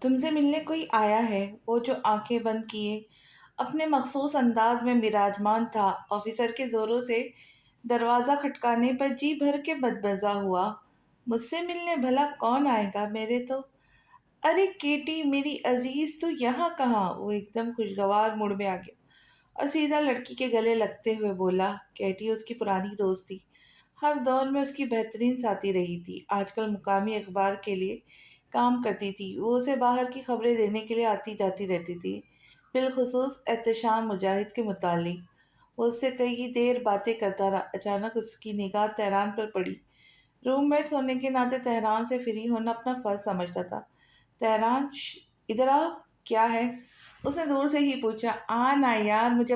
تم سے ملنے کوئی آیا ہے۔ وہ جو آنکھیں بند کیے اپنے مخصوص انداز میں براجمان تھا، آفیسر کے زوروں سے دروازہ کھٹکانے پر جی بھر کے بدمزہ ہوا۔ مجھ سے ملنے بھلا کون آئے گا؟ میرے تو ارے کیٹی میری عزیز، تو یہاں کہاں؟ وہ ایک دم خوشگوار موڈ میں آ گیا اور سیدھا لڑکی کے گلے لگتے ہوئے بولا۔ کیٹی اس کی پرانی دوست تھی، ہر دور میں اس کی بہترین ساتھی رہی تھی۔ آج کل مقامی اخبار کے لیے کام کرتی تھی۔ وہ اسے باہر کی خبریں دینے کے لیے آتی جاتی رہتی تھی، بالخصوص احتشام مجاہد کے متعلق۔ وہ اس سے کئی دیر باتیں کرتا رہا، اچانک اس کی نگاہ تہران پر پڑی۔ روم میٹس ہونے کے ناطے تہران سے فری ہونا اپنا فرض سمجھتا تھا۔ تہران، ادھر آ۔ کیا ہے؟ اس نے دور سے ہی پوچھا۔ آ نا یار، تجھے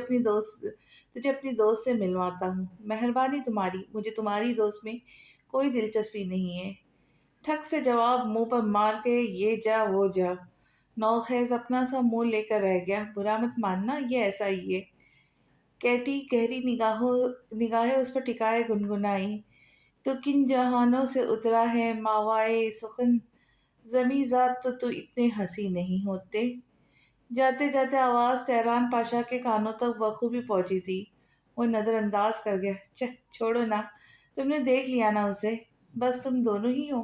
اپنی دوست سے ملواتا ہوں۔ مہربانی تمہاری، مجھے تمہاری دوست میں کوئی دلچسپی نہیں ہے۔ ٹھک سے جواب منہ پر مار کے یہ جا وہ جا۔ نوخیز اپنا سا منہ لے کر رہ گیا۔ برا مت ماننا، یہ ایسا ہی ہے۔ کیٹی گہری نگاہیں اس پر ٹکائے گنگنائی۔ تو کن جہانوں سے اترا ہے ماوائے سخن، زمیں ذات تو اتنے ہنسی نہیں ہوتے۔ جاتے جاتے آواز تہران پاشا کے کانوں تک بخوبی پہنچی تھی۔ وہ نظر انداز کر گیا۔ چھوڑو نا، تم نے دیکھ لیا نا اسے، بس تم دونوں ہی ہو۔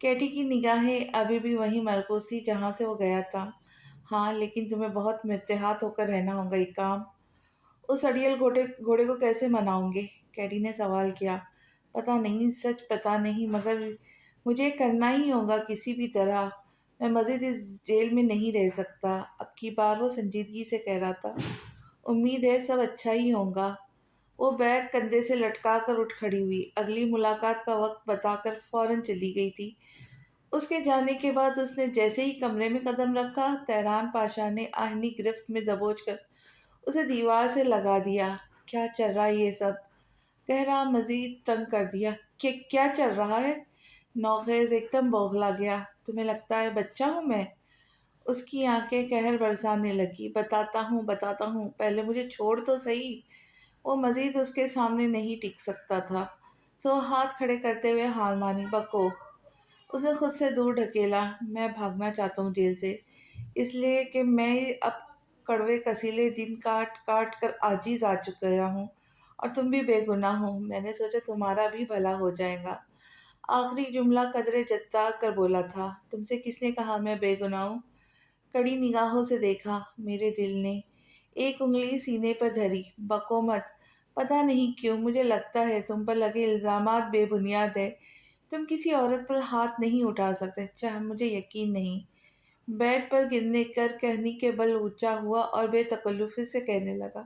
کیٹی کی نگاہیں ابھی بھی وہیں مرکوز تھی جہاں سے وہ گیا تھا۔ ہاں، لیکن تمہیں بہت محتاط ہو کر رہنا ہوگا۔ ایک کام، اس اڑیل گھوڑے کو کیسے مناؤں گے؟ کیٹی نے سوال کیا۔ پتہ نہیں، سچ پتہ نہیں، مگر مجھے کرنا ہی ہوگا کسی بھی طرح۔ میں مزید اس جیل میں نہیں رہ سکتا۔ اب کی بار وہ سنجیدگی سے کہہ رہا تھا۔ امید ہے سب اچھا ہی ہوگا۔ وہ بیگ کندھے سے لٹکا کر اٹھ کھڑی ہوئی، اگلی ملاقات کا وقت بتا کر فوراً چلی گئی تھی۔ اس کے جانے کے بعد اس نے جیسے ہی کمرے میں قدم رکھا، تہران پاشا نے آہنی گرفت میں دبوچ کر اسے دیوار سے لگا دیا۔ کیا چل رہا ہے یہ سب؟ کہہ رہا مزید تنگ کر دیا۔ کہ کیا چل رہا ہے؟ نوخیز ایک دم بوکھلا گیا۔ تمہیں لگتا ہے بچہ ہوں میں؟ اس کی آنکھیں قہر برسانے لگی۔ بتاتا ہوں، پہلے مجھے چھوڑ تو صحیح۔ وہ مزید اس کے سامنے نہیں ٹک سکتا تھا، سو ہاتھ کھڑے کرتے ہوئے ہار مانی۔ بکو، اس نے خود سے دور ڈھکیلا۔ میں بھاگنا چاہتا ہوں جیل سے، اس لیے کہ میں اب کڑوے کسیلے دن کاٹ کاٹ کر عاجز آ چکا ہوں، اور تم بھی بے گناہ ہو۔ میں نے سوچا تمہارا بھی بھلا ہو جائے گا۔ آخری جملہ قدرے جتا کر بولا تھا۔ تم سے کس نے کہا میں بے گناہ ہوں؟ کڑی نگاہوں سے دیکھا۔ میرے دل نے ایک انگلی سینے پر دھری۔ بکو مت، پتہ نہیں کیوں مجھے لگتا ہے تم پر لگے الزامات بے بنیاد ہے۔ تم کسی عورت پر ہاتھ نہیں اٹھا سکتے، چاہے مجھے یقین نہیں۔ بیڈ پر گرنے کر کہنی کے بل اونچا ہوا اور بے تکلفی سے کہنے لگا۔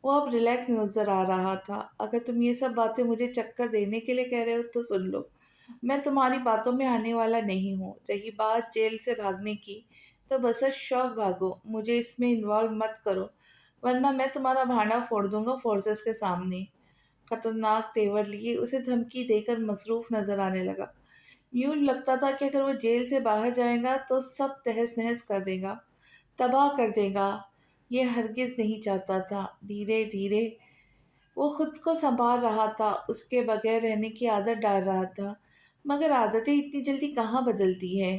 وہ اب ریلیکس نظر آ رہا تھا۔ اگر تم یہ سب باتیں مجھے چکر دینے کے لیے کہہ رہے ہو تو سن لو، میں تمہاری باتوں میں آنے والا نہیں ہوں۔ رہی بات جیل سے بھاگنے کی، تو بسس شوق بھاگو، مجھے اس میں انوالو مت کرو، ورنہ میں تمہارا بھانڈا پھوڑ دوں گا فورسز کے سامنے۔ خطرناک تیور لیے اسے دھمکی دے کر مصروف نظر آنے لگا۔ یوں لگتا تھا کہ اگر وہ جیل سے باہر جائے گا تو سب تہس نہس کر دے گا، تباہ کر دے گا۔ یہ ہرگز نہیں چاہتا تھا۔ دھیرے دھیرے وہ خود کو سنبھال رہا تھا، اس کے بغیر رہنے کی عادت ڈال رہا تھا، مگر عادتیں اتنی جلدی کہاں بدلتی ہیں۔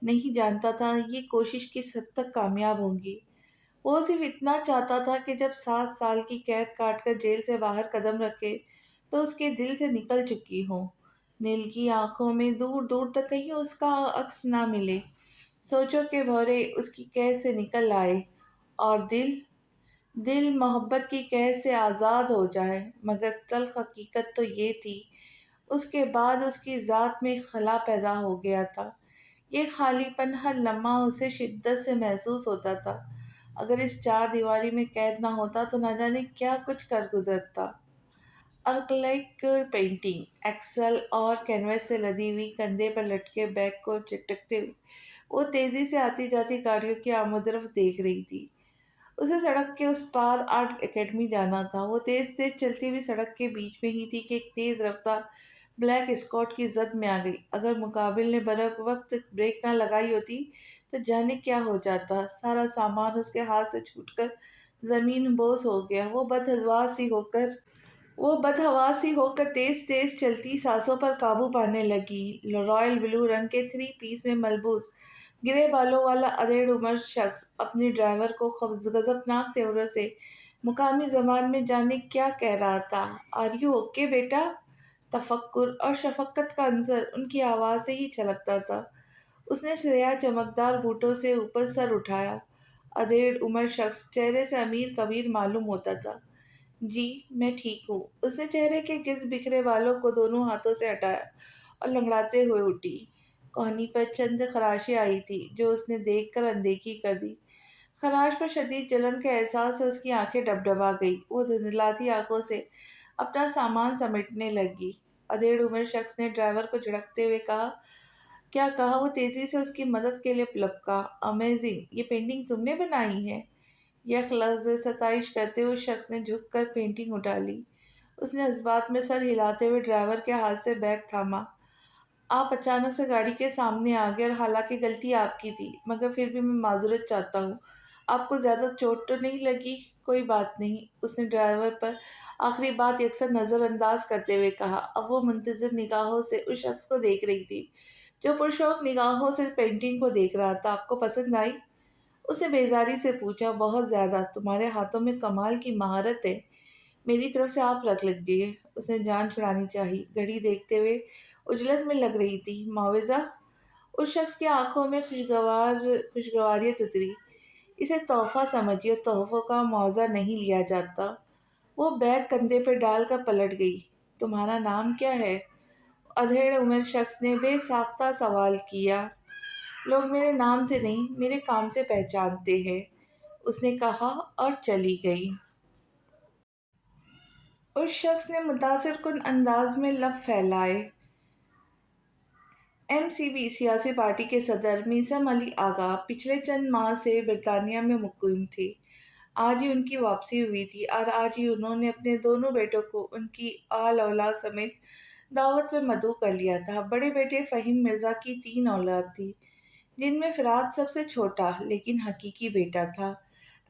نہیں جانتا تھا یہ کوشش کس حد تک کامیاب ہوگی۔ وہ صرف اتنا چاہتا تھا کہ جب 7 سال کی قید کاٹ کر جیل سے باہر قدم رکھے تو اس کے دل سے نکل چکی ہو۔ نیل کی آنکھوں میں دور دور تک کہیں اس کا عکس نہ ملے۔ سوچو کہ بھورے اس کی قید سے نکل آئے، اور دل محبت کی قید سے آزاد ہو جائے۔ مگر تلخ حقیقت تو یہ تھی، اس کے بعد اس کی ذات میں خلا پیدا ہو گیا تھا۔ یہ خالی پن ہر لمحہ اسے شدت سے محسوس ہوتا تھا۔ اگر اس چار دیواری میں قید نہ ہوتا تو نہ جانے کیا کچھ کر گزرتا۔ ایکریلک پینٹنگ، ایکسل اور کینوس سے لدی ہوئی، کندھے پر لٹکے بیگ کو چٹکتے ہوئے وہ تیزی سے آتی جاتی گاڑیوں کی آمد و رفت دیکھ رہی تھی۔ اسے سڑک کے اس پار آرٹ اکیڈمی جانا تھا۔ وہ تیز تیز چلتی ہوئی سڑک کے بیچ میں ہی تھی کہ ایک تیز رفتار بلیک اسکاٹ کی زد میں آ گئی۔ اگر مقابل نے وقت بریک نہ لگائی ہوتی تو جانے کیا ہو جاتا۔ سارا سامان اس کے ہاتھ سے چھوٹ کر زمین بوس ہو گیا۔ وہ بدحواس سی ہو کر تیز تیز چلتی سانسوں پر قابو پانے لگی۔ رائل بلو رنگ کے 3 پیس میں ملبوس گرے بالوں والا ادھیڑ عمر شخص اپنے ڈرائیور کو غضبناک تیوروں سے مقامی زبان میں جانے کیا کہہ رہا تھا۔ آر یو اوکے بیٹا؟ تفکر اور شفقت کا عنصر ان کی آواز سے ہی چھلکتا تھا۔ اس نے سیاہ چمکدار بوٹوں سے اوپر سر اٹھایا۔ ادھیڑ عمر شخص چہرے سے امیر کبیر معلوم ہوتا تھا۔ جی میں ٹھیک ہوں۔ اس نے چہرے کے گرد بکھرے بالوں کو دونوں ہاتھوں سے ہٹایا اور لنگڑاتے ہوئے اٹھی۔ کوہنی پر چند خراشیں آئی تھی جو اس نے دیکھ کر اندیکھی کر دی۔ خراش پر شدید جلن کے احساس سے اس کی آنکھیں ڈبڈبا گئی۔ وہ دھندلاتی آنکھوں سے اپنا سامان سمیٹنے لگی۔ ادھیڑ عمر شخص نے ڈرائیور کو جھڑکتے ہوئے کیا کہا۔ وہ تیزی سے اس کی مدد کے لیے لپکا۔ امیزنگ! یہ پینٹنگ تم نے بنائی ہے؟ یک لفظ ستائش کرتے ہوئے اس شخص نے جھک کر پینٹنگ اٹھا لی۔ اس نے اس بات میں سر ہلاتے ہوئے ڈرائیور کے ہاتھ سے بیگ تھاما۔ آپ اچانک سے گاڑی کے سامنے آ گئے اور حالانکہ غلطی آپ کی تھی مگر پھر بھی میں معذرت چاہتا ہوں۔ آپ کو زیادہ چوٹ تو نہیں لگی؟ کوئی بات نہیں، اس نے ڈرائیور پر آخری بات یکسر نظر انداز کرتے ہوئے کہا۔ اب وہ منتظر نگاہوں سے اس شخص کو دیکھ رہی تھی جو پرشوق نگاہوں سے پینٹنگ کو دیکھ رہا تھا۔ آپ کو پسند آئی؟ اس نے بیزاری سے پوچھا۔ بہت زیادہ، تمہارے ہاتھوں میں کمال کی مہارت ہے۔ میری طرف سے آپ رکھ لیجیے۔ اس نے جان چھڑانی چاہی، گھڑی دیکھتے ہوئے اجلت میں لگ رہی تھی۔ معاوضہ؟ اس شخص کی آنکھوں میں خوشگواریت اتری۔ اسے تحفہ سمجھیے اور تحفوں کا معاوضہ نہیں لیا جاتا۔ وہ بیگ کندھے پہ ڈال کر پلٹ گئی۔ تمہارا نام کیا ہے؟ ادھیڑ عمر شخص نے بے ساختہ سوال کیا۔ لوگ میرے نام سے نہیں، میرے کام سے پہچانتے ہیں، اس نے کہا اور چلی گئی۔ اس شخص نے متاثر کن انداز میں لب پھیلائے۔ ایم سی بی سیاسی پارٹی کے صدر میثم علی آغا پچھلے چند ماہ سے برطانیہ میں مقیم تھے۔ آج ہی ان کی واپسی ہوئی تھی اور آج ہی انہوں نے اپنے دونوں بیٹوں کو ان کی آل اولاد سمیت دعوت میں مدعو کر لیا تھا۔ بڑے بیٹے فہیم مرزا کی 3 اولاد تھی جن میں فرات سب سے چھوٹا لیکن حقیقی بیٹا تھا۔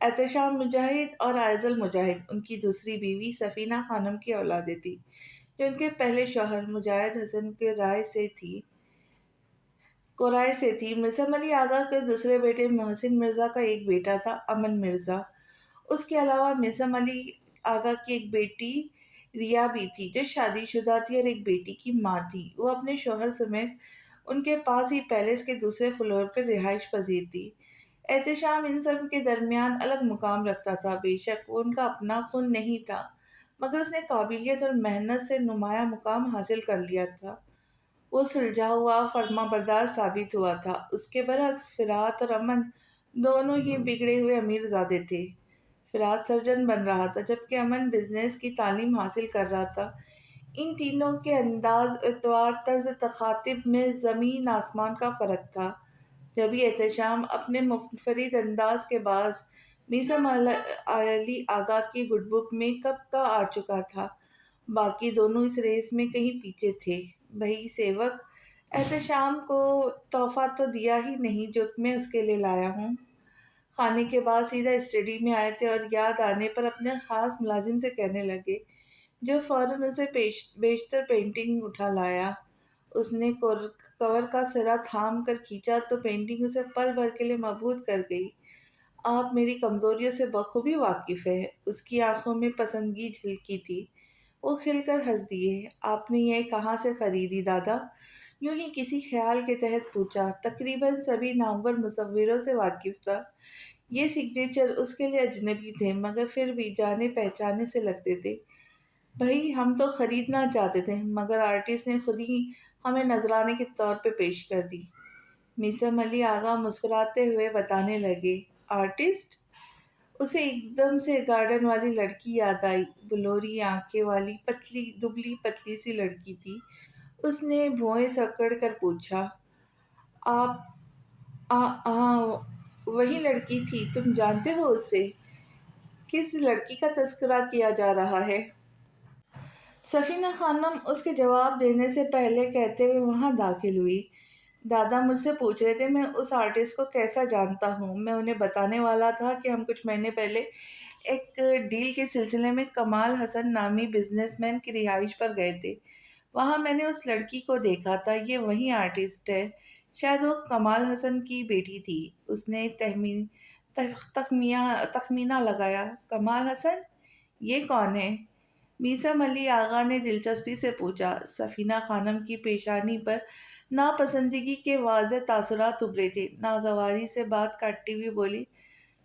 احتشام مجاہد اور ایضل مجاہد ان کی دوسری بیوی سفینہ خانم کی اولادیں تھیں جو ان کے پہلے شوہر مجاہد حسن کے قرائے سے تھی۔ میثم علی آغا کے دوسرے بیٹے محسن مرزا کا ایک بیٹا تھا امن مرزا۔ اس کے علاوہ میثم علی آغا کی ایک بیٹی ریا بھی تھی جو شادی شدہ تھی اور ایک بیٹی کی ماں تھی۔ وہ اپنے شوہر سمیت ان کے پاس ہی پیلس کے دوسرے فلور پر رہائش پذیر تھی۔ احتشام ان سب کے درمیان الگ مقام رکھتا تھا۔ بے شک وہ ان کا اپنا خون نہیں تھا مگر اس نے قابلیت اور محنت سے نمایاں مقام حاصل کر لیا تھا۔ وہ سلجھا ہوا فرمانبردار ثابت ہوا تھا۔ اس کے برعکس فرات اور امن دونوں ہی بگڑے ہوئے امیر زادے تھے۔ فرات سرجن بن رہا تھا جبکہ امن بزنس کی تعلیم حاصل کر رہا تھا۔ ان تینوں کے انداز اعتبار طرز تخاطب میں زمین آسمان کا فرق تھا۔ جبھی احتشام اپنے منفرد انداز کے باعث میثم علی آغا کی گڈ بک میں کب کا آ چکا تھا، باقی دونوں اس ریس میں کہیں پیچھے تھے۔ بھئی سیوک، احتشام کو تحفہ تو دیا ہی نہیں جو میں اس کے لیے لایا ہوں۔ کھانے کے بعد سیدھا اسٹڈی میں آئے تھے اور یاد آنے پر اپنے خاص ملازم سے کہنے لگے جو فوراً اسے بیشتر پینٹنگ اٹھا لایا۔ اس نے کور کا سرا تھام کر کھینچا تو پینٹنگ اسے پل بھر کے لیے مبہوت کر گئی۔ آپ میری کمزوریوں سے بخوبی واقف ہے۔ اس کی آنکھوں میں پسندگی جھلکی تھی۔ وہ کھل کر ہنس دیے۔ آپ نے یہ کہاں سے خریدی دادا؟ یوں ہی کسی خیال کے تحت پوچھا۔ تقریباً سبھی نامور مصوروں سے واقف تھا۔ یہ سگنیچر اس کے لیے اجنبی تھے مگر پھر بھی جانے پہچانے سے لگتے تھے۔ بھئی ہم تو خریدنا چاہتے تھے مگر آرٹسٹ نے خود ہی ہمیں نذرانے کے طور پہ پیش کر دی۔ میثم علی آغا مسکراتے ہوئے بتانے لگے۔ آرٹسٹ؟ اسے ایک دم سے گارڈن والی لڑکی یاد آئی۔ بلوری آنکھیں والی دبلی پتلی سی لڑکی تھی۔ اس نے بھویں سکڑ کر پوچھا۔ آپ ہاں وہی لڑکی تھی، تم جانتے ہو اسے؟ کس لڑکی کا تذکرہ کیا جا رہا ہے؟ سفینہ خانم اس کے جواب دینے سے پہلے کہتے ہوئے وہاں داخل ہوئی۔ دادا مجھ سے پوچھ رہے تھے میں اس آرٹسٹ کو کیسا جانتا ہوں۔ میں انہیں بتانے والا تھا کہ ہم کچھ مہینے پہلے ایک ڈیل کے سلسلے میں کمال حسن نامی بزنس مین کی رہائش پر گئے تھے۔ وہاں میں نے اس لڑکی کو دیکھا تھا۔ یہ وہی آرٹسٹ ہے شاید وہ کمال حسن کی بیٹی تھی۔ اس نے تخمینہ لگایا، کمال حسن؟ یہ کون ہے؟ میسم علی آغا نے دلچسپی سے پوچھا۔ سفینہ خانم کی پیشانی پر ناپسندگی کے واضح تاثرات ابھرے تھے۔ ناگواری سے بات کاٹتی ہوئی بولی،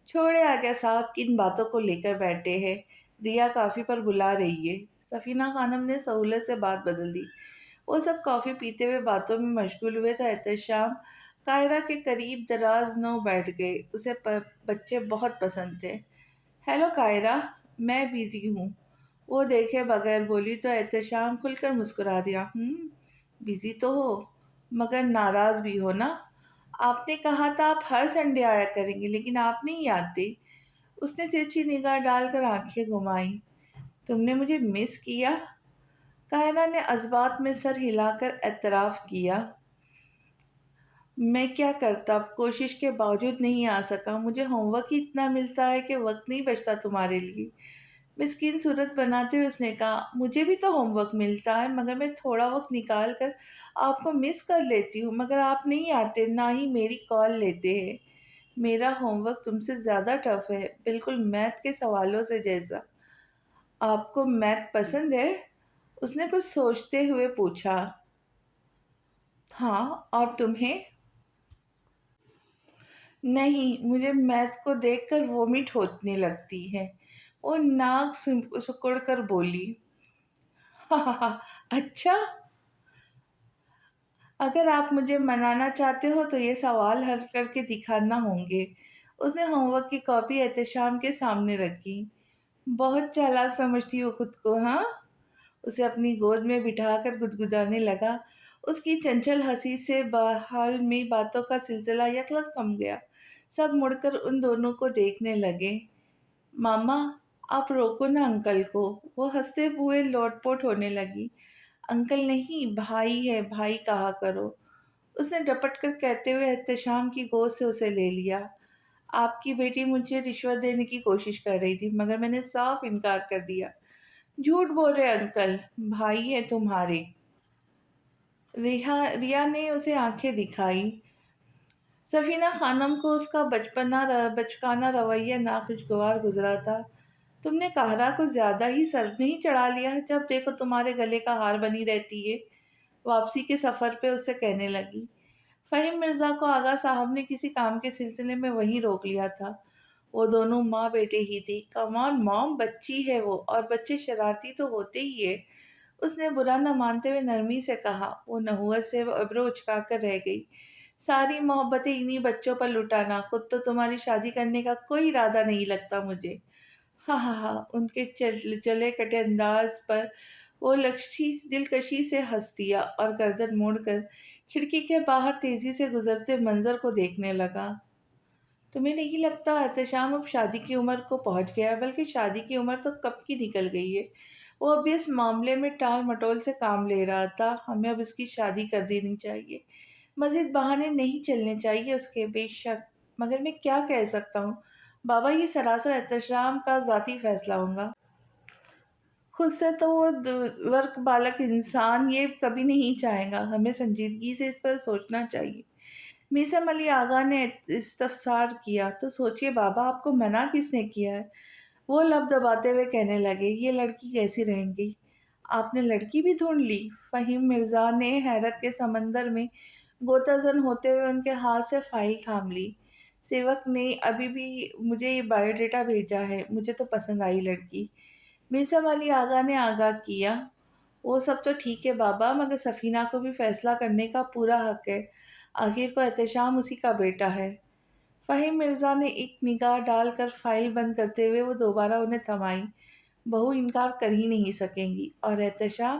چھوڑے آگے صاحب، کن باتوں کو لے کر بیٹھے ہیں؟ ریا کافی پر بلا رہی ہے۔ سفینہ خانم نے سہولت سے بات بدل دی۔ وہ سب کافی پیتے ہوئے باتوں میں مشغول ہوئے تو احتشام قاہرہ کے قریب دراز نو بیٹھ گئے۔ اسے بچے بہت پسند تھے۔ ہیلو قاہرہ، میں بزی ہوں، وہ دیکھے بغیر بولی تو احتشام کھل کر مسکرا دیا۔ بزی تو ہو مگر ناراض بھی ہو نا؟ آپ نے کہا تھا آپ ہر سنڈے آیا کریں گے لیکن آپ نہیں آتے۔ اس نے ترچھی نگاہ ڈال کر آنکھیں گھمائیں۔ تم نے مجھے مس کیا؟ قاہرہ نے اثبات میں سر ہلا کر اعتراف کیا۔ میں کیا کرتا، اب کوشش کے باوجود نہیں آ سکا۔ مجھے ہوم ورک ہی اتنا ملتا ہے کہ وقت نہیں بچتا تمہارے لیے۔ مسکین صورت بناتے ہوئے اس نے کہا، مجھے بھی تو ہوم ورک ملتا ہے مگر میں تھوڑا وقت نکال کر آپ کو مس کر لیتی ہوں، مگر آپ نہیں آتے، نہ ہی میری کال لیتے ہیں۔ میرا ہوم ورک تم سے زیادہ ٹف ہے، بالکل میتھ کے سوالوں سے جیسا۔ آپ کو میتھ پسند ہے؟ اس نے کچھ سوچتے ہوئے پوچھا۔ ہاں، اور تمہیں؟ نہیں، مجھے میتھ کو دیکھ کر وومٹ ہونے لگتی ہے، وہ ناک سکڑ کر بولی۔ اچھا، اگر آپ مجھے منانا چاہتے ہو تو یہ سوال حل کر کے دکھانا ہوں گے۔ اس نے ہوم ورک کی کاپی احتشام کے سامنے رکھی۔ بہت چالاک سمجھتی ہو خود کو، ہاں؟ اسے اپنی گود میں بٹھا کر گدگدانے لگا۔ اس کی چنچل ہنسی سے حال میں باتوں کا سلسلہ یکلخت تھم گیا۔ سب مڑ کر ان دونوں کو دیکھنے لگے۔ ماما، آپ روکو نا انکل کو، وہ ہنستے ہوئے لوٹ پوٹ ہونے لگی۔ انکل نہیں، بھائی ہے، بھائی کہا کرو، اس نے ڈپٹ کر کہتے ہوئے احتشام کی گود سے اسے لے لیا۔ آپ کی بیٹی مجھے رشوت دینے کی کوشش کر رہی تھی مگر میں نے صاف انکار کر دیا۔ جھوٹ بول رہے انکل، بھائی ہے تمہارے۔ ریا نے اسے آنکھیں دکھائی۔ سفینہ خانم کو اس کا بچکانہ رویہ ناخوشگوار گزرا تھا۔ تم نے قاہرہ کو زیادہ ہی سر نہیں چڑھا لیا؟ جب دیکھو تمہارے گلے کا ہار بنی رہتی ہے، واپسی کے سفر پہ اس سے کہنے لگی۔ فہیم مرزا کو آغا صاحب نے کسی کام کے سلسلے میں وہیں روک لیا تھا۔ وہ دونوں ماں بیٹے ہی تھی۔ کم آن موم، بچی ہے وہ، اور بچے شرارتی تو ہوتے ہی ہے، اس نے برا نہ مانتے ہوئے نرمی سے کہا۔ وہ نحوست سے ابرو اچکا کر رہ گئی۔ ساری محبتیں انہی بچوں پر لٹانا، خود تو تمہاری شادی کرنے کا کوئی ارادہ نہیں لگتا مجھے۔ ہاں ہاں ہاں، ان کے چلے کٹے انداز پر وہ دلکشی سے ہنس دیا اور گردن موڑ کر کھڑکی کے باہر تیزی سے گزرتے منظر کو دیکھنے لگا۔ تمہیں نہیں لگتا احتشام اب شادی کی عمر کو پہنچ گیا ہے؟ بلکہ شادی کی عمر تو کب کی نکل گئی ہے۔ وہ اب اس معاملے میں ٹال مٹول سے کام لے رہا تھا۔ ہمیں اب اس کی شادی کر دینی چاہیے، مزید بہانے نہیں چلنے چاہیے اس کے۔ بے شک، مگر میں کیا کہہ سکتا ہوں بابا، یہ سراسر احتشام کا ذاتی فیصلہ ہوگا۔ خود سے تو وہ ورک بالک انسان یہ کبھی نہیں چاہے گا۔ ہمیں سنجیدگی سے اس پر سوچنا چاہیے۔ میثم علی آغا نے استفسار کیا، تو سوچئے بابا، آپ کو منع کس نے کیا ہے؟ وہ لب دباتے ہوئے کہنے لگے، یہ لڑکی کیسی رہیں گی؟ آپ نے لڑکی بھی ڈھونڈ لی؟ فہیم مرزا نے حیرت کے سمندر میں غوطہ زن ہوتے ہوئے ان کے ہاتھ سے فائل تھام لی۔ سیوک نے ابھی بھی مجھے یہ بایو ڈیٹا بھیجا ہے، مجھے تو پسند آئی لڑکی، میثم علی آغا نے آگاہ کیا۔ وہ سب تو ٹھیک ہے بابا، مگر سفینہ کو بھی فیصلہ کرنے کا پورا حق ہے، آخر کو احتشام اسی کا بیٹا ہے۔ فہیم مرزا نے ایک نگاہ ڈال کر فائل بند کرتے ہوئے وہ دوبارہ انہیں تھمائی۔ بہو انکار کر ہی نہیں سکیں گی، اور احتشام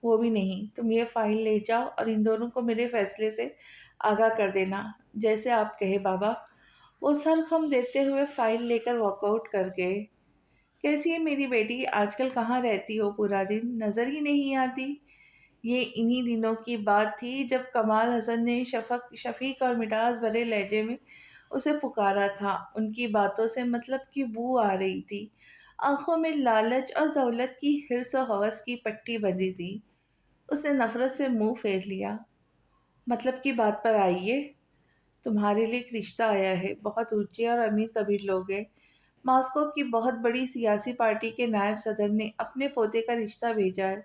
وہ بھی نہیں۔ تم یہ فائل لے جاؤ اور ان دونوں کو میرے فیصلے سے آگاہ کر دینا، جیسے آپ کہے بابا۔ وہ سر خم دیتے ہوئے فائل لے کر واک آؤٹ کر گئے۔ کیسی ہے میری بیٹی؟ آج کل کہاں رہتی ہو پورا دن، نظر ہی نہیں آتی؟ یہ انہی دنوں کی بات تھی جب کمال حسن نے شفیق اور مٹاس بھرے لہجے میں اسے پکارا تھا۔ ان کی باتوں سے مطلب کی بو آ رہی تھی، آنکھوں میں لالچ اور دولت کی حرص و ہوس کی پٹی بندھی تھی۔ اس نے نفرت سے منہ پھیر لیا۔ مطلب کی بات پر آئیے۔ تمہارے لیے ایک رشتہ آیا ہے، بہت اونچے اور امیر کبیر لوگ ہیں۔ ماسکو کی بہت بڑی سیاسی پارٹی کے نائب صدر نے اپنے پوتے کا رشتہ بھیجا ہے۔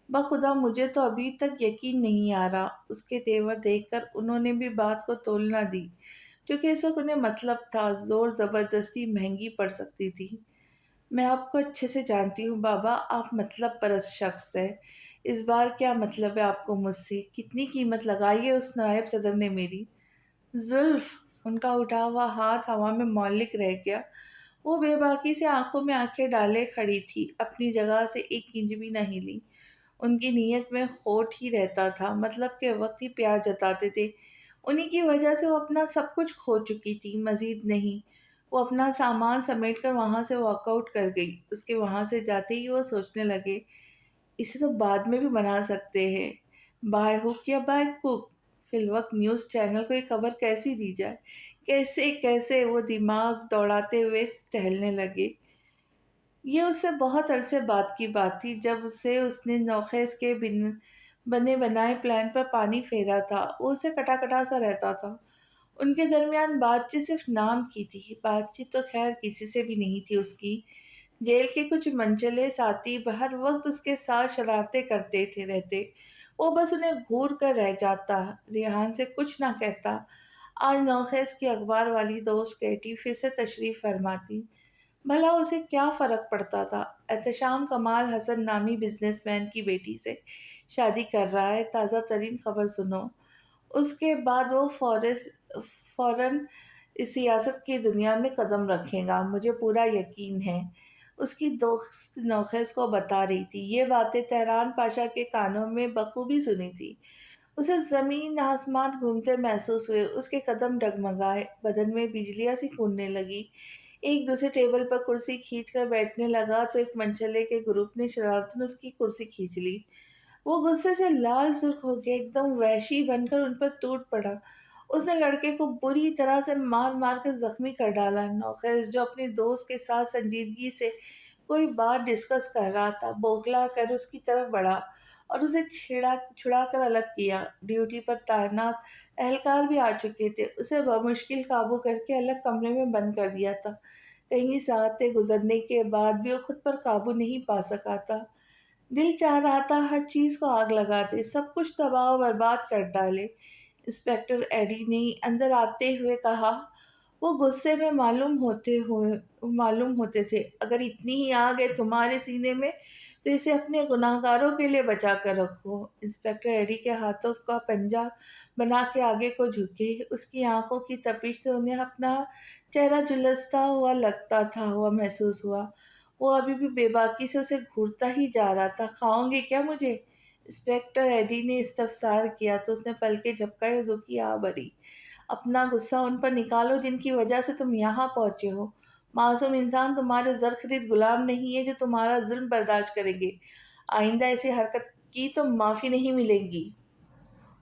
بخدا مجھے تو ابھی تک یقین نہیں آ رہا۔ اس کے تیور دیکھ کر انہوں نے بھی بات کو تول نہ دی، کیونکہ اس وقت انہیں مطلب تھا، زور زبردستی مہنگی پڑ سکتی تھی۔ میں آپ کو اچھے سے جانتی ہوں بابا، آپ مطلب پرست شخص ہے۔ اس بار کیا مطلب ہے آپ کو مجھ سے؟ کتنی قیمت لگائی ہے اس نائب صدر نے میری؟ زلف! ان کا اٹھا ہوا ہاتھ ہوا میں معلق رہ گیا۔ وہ بے باکی سے آنکھوں میں آنکھیں ڈالے کھڑی تھی، اپنی جگہ سے ایک انچ بھی نہ ہلی۔ ان کی نیت میں کھوٹ ہی رہتا تھا، مطلب کے وقت ہی پیار جتاتے تھے۔ انہی کی وجہ سے وہ اپنا سب کچھ کھو چکی تھی، مزید نہیں۔ وہ اپنا سامان سمیٹ کر وہاں سے واک آؤٹ کر گئی۔ اس کے وہاں سے جاتے ہی وہ سوچنے لگے، اسے تو بعد میں بھی بنا سکتے ہیں، بائی ہک یا بائی کوک۔ فی الوقت نیوز چینل کو یہ خبر کیسی دی جائے؟ کیسے کیسے وہ دماغ دوڑاتے ہوئے ٹہلنے لگے۔ یہ اس سے بہت عرصے بعد کی بات تھی جب اس نے نوخیز کے بنے بنائے پلان پر پانی پھیرا تھا۔ وہ اسے کٹا کٹا سا رہتا تھا۔ ان کے درمیان بات چیت صرف نام کی تھی، بات چیت تو خیر کسی سے بھی نہیں تھی اس کی۔ جیل کے کچھ منچلے ساتھی ہر وقت اس کے ساتھ شرارتیں کرتے تھے رہتے، وہ بس انہیں گھور کر رہ جاتا، ریحان سے کچھ نہ کہتا۔ آج نوخیز کی اخبار والی دوست کیٹی پھر سے تشریف فرماتی۔ بھلا اسے کیا فرق پڑتا تھا؟ احتشام کمال حسن نامی بزنس مین کی بیٹی سے شادی کر رہا ہے، تازہ ترین خبر سنو۔ اس کے بعد وہ فوراً اس سیاست کی دنیا میں قدم رکھے گا، مجھے پورا یقین ہے۔ اس کی دوست نوخیز کو بتا رہی تھی۔ یہ باتیں تہران پاشا کے کانوں میں بخوبی سنی تھی۔ اسے زمین آسمان گھومتے محسوس ہوئے، اس کے قدم ڈگمگائے، بدن میں بجلیاں سی پھوٹنے لگی۔ ایک دوسرے ٹیبل پر کرسی کھینچ کر بیٹھنے لگا تو ایک منچلے کے گروپ نے شرارتاً اس کی کرسی کھینچ لی۔ وہ غصے سے لال سرخ ہو گیا، ایک دم وحشی بن کر ان پر ٹوٹ پڑا۔ اس نے لڑکے کو بری طرح سے مار مار کر زخمی کر ڈالا۔ نوخیز جو اپنی دوست کے ساتھ سنجیدگی سے کوئی بات ڈسکس کر رہا تھا، بوکھلا کر اس کی طرف بڑھا اور اسے چھڑا کر الگ کیا۔ ڈیوٹی پر تعینات اہلکار بھی آ چکے تھے، اسے بمشکل قابو کر کے الگ کمرے میں بند کر دیا تھا۔ کئی ساعتیں گزرنے کے بعد بھی وہ خود پر قابو نہیں پا سکا تھا۔ دل چاہ رہا تھا ہر چیز کو آگ لگا دے، سب کچھ تباہ و برباد کر ڈالے۔ انسپکٹر ایڈی نے اندر آتے ہوئے کہا۔ وہ غصے میں معلوم ہوتے تھے۔ اگر اتنی ہی آگ ہے تمہارے سینے میں تو اسے اپنے گناہ گاروں کے لیے بچا کر رکھو۔ انسپکٹر ایڈی کے ہاتھوں کا پنجہ بنا کے آگے کو جھکے، اس کی آنکھوں کی تپش سے انہیں اپنا چہرہ جھلستا ہوا لگتا ہوا محسوس ہوا۔ وہ ابھی بھی بے باکی سے اسے گھورتا ہی جا رہا تھا۔ کھاؤ گے کیا مجھے؟ انسپکٹر ایڈی نے استفسار کیا تو اس نے پلکیں جھپکائی اور دکھی آہ بھری۔ اپنا غصہ ان پر نکالو جن کی وجہ سے تم یہاں پہنچے ہو۔ معصوم انسان تمہارے زرخرید غلام نہیں ہے جو تمہارا ظلم برداشت کریں گے۔ آئندہ ایسی حرکت کی تو معافی نہیں ملے گی۔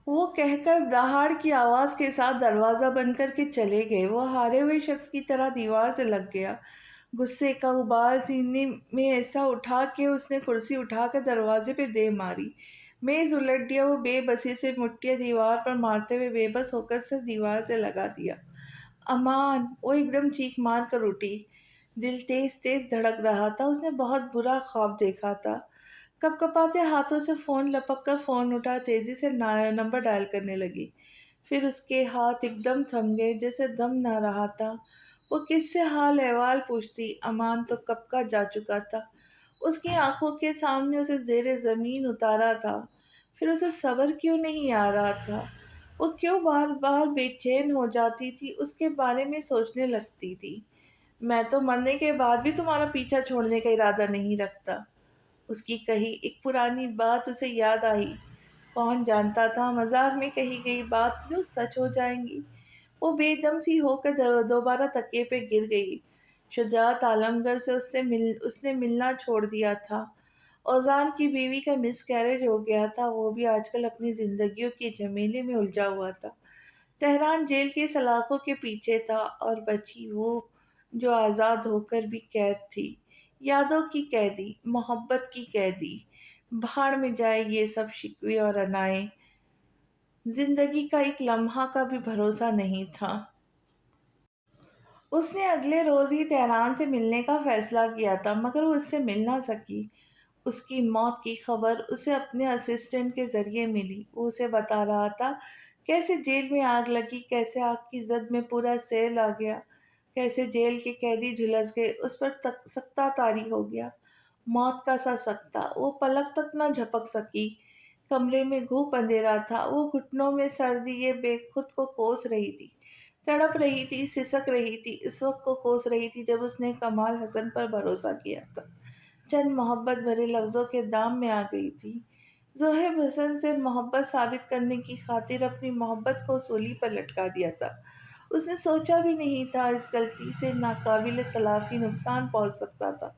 وہ کہہ کر دہاڑ کی آواز کے ساتھ دروازہ بند کر کے چلے گئے۔ وہ ہارے ہوئے شخص کی طرح دیوار سے لگ گیا۔ غصے کا غبار سینے میں ایسا اٹھا کہ اس نے کرسی اٹھا کر دروازے پہ دے ماری، میز الٹ دیا۔ وہ بے بسی سے مٹیاں دیوار پر مارتے ہوئے بے بس ہو کر سر دیوار سے لگا دیا۔ امان! وہ ایک دم چیخ مار کر اٹھی۔ دل تیز تیز دھڑک رہا تھا، اس نے بہت برا خواب دیکھا تھا۔ کپ کپاتے ہاتھوں سے فون لپک کر فون اٹھا، تیزی سے نمبر ڈائل کرنے لگی۔ پھر اس کے ہاتھ ایک دم تھم گئے، جیسے دم نہ رہا تھا۔ وہ کس سے حال احوال پوچھتی؟ امان تو کب کا جا چکا تھا۔ اس کی آنکھوں کے سامنے اسے زیر زمین اتارا تھا۔ پھر اسے صبر کیوں نہیں آ رہا تھا؟ وہ کیوں بار بار بے چین ہو جاتی تھی، اس کے بارے میں سوچنے لگتی تھی۔ میں تو مرنے کے بعد بھی تمہارا پیچھا چھوڑنے کا ارادہ نہیں رکھتا۔ اس کی کہی ایک پرانی بات اسے یاد آئی۔ کون جانتا تھا مزاق میں کہی گئی بات یوں سچ ہو جائیں گی۔ وہ بے دم سی ہو کر دوبارہ تکیے پہ گر گئی۔ شجاعت عالمگیر سے اس نے ملنا چھوڑ دیا تھا۔ اوزان کی بیوی کا مس کیریج ہو گیا تھا، وہ بھی آج کل اپنی زندگیوں کے جھمیلے میں الجھا ہوا تھا۔ تہران جیل کے سلاخوں کے پیچھے تھا، اور بچی وہ جو آزاد ہو کر بھی قید تھی، یادوں کی قیدی، محبت کی قیدی۔ بھاڑ میں جائے یہ سب شکوے اور انائیں۔ زندگی کا ایک لمحہ کا بھی بھروسہ نہیں تھا۔ اس نے اگلے روز ہی تہران سے ملنے کا فیصلہ کیا تھا، مگر وہ اس سے مل نہ سکی۔ اس کی موت کی خبر اسے اپنے اسسٹنٹ کے ذریعے ملی۔ وہ اسے بتا رہا تھا کیسے جیل میں آگ لگی، کیسے آگ کی زد میں پورا سیل آ گیا، کیسے جیل کے قیدی جھلس گئے، اس پر سکتہ طاری ہو گیا۔ موت کا سا سکتہ، وہ پلک تک نہ جھپک سکی۔ کمرے میں گھوپ اندھیرا تھا، وہ گھٹنوں میں سردی یہ بے خود کو کوس رہی تھی، تڑپ رہی تھی، سسک رہی تھی، اس وقت کو کوس رہی تھی جب اس نے کمال حسن پر بھروسہ کیا تھا، چند محبت بھرے لفظوں کے دام میں آ گئی تھی۔ زہیب حسن سے محبت ثابت کرنے کی خاطر اپنی محبت کو سولی پر لٹکا دیا تھا۔ اس نے سوچا بھی نہیں تھا اس غلطی سے ناقابل تلافی نقصان پہنچ سکتا تھا۔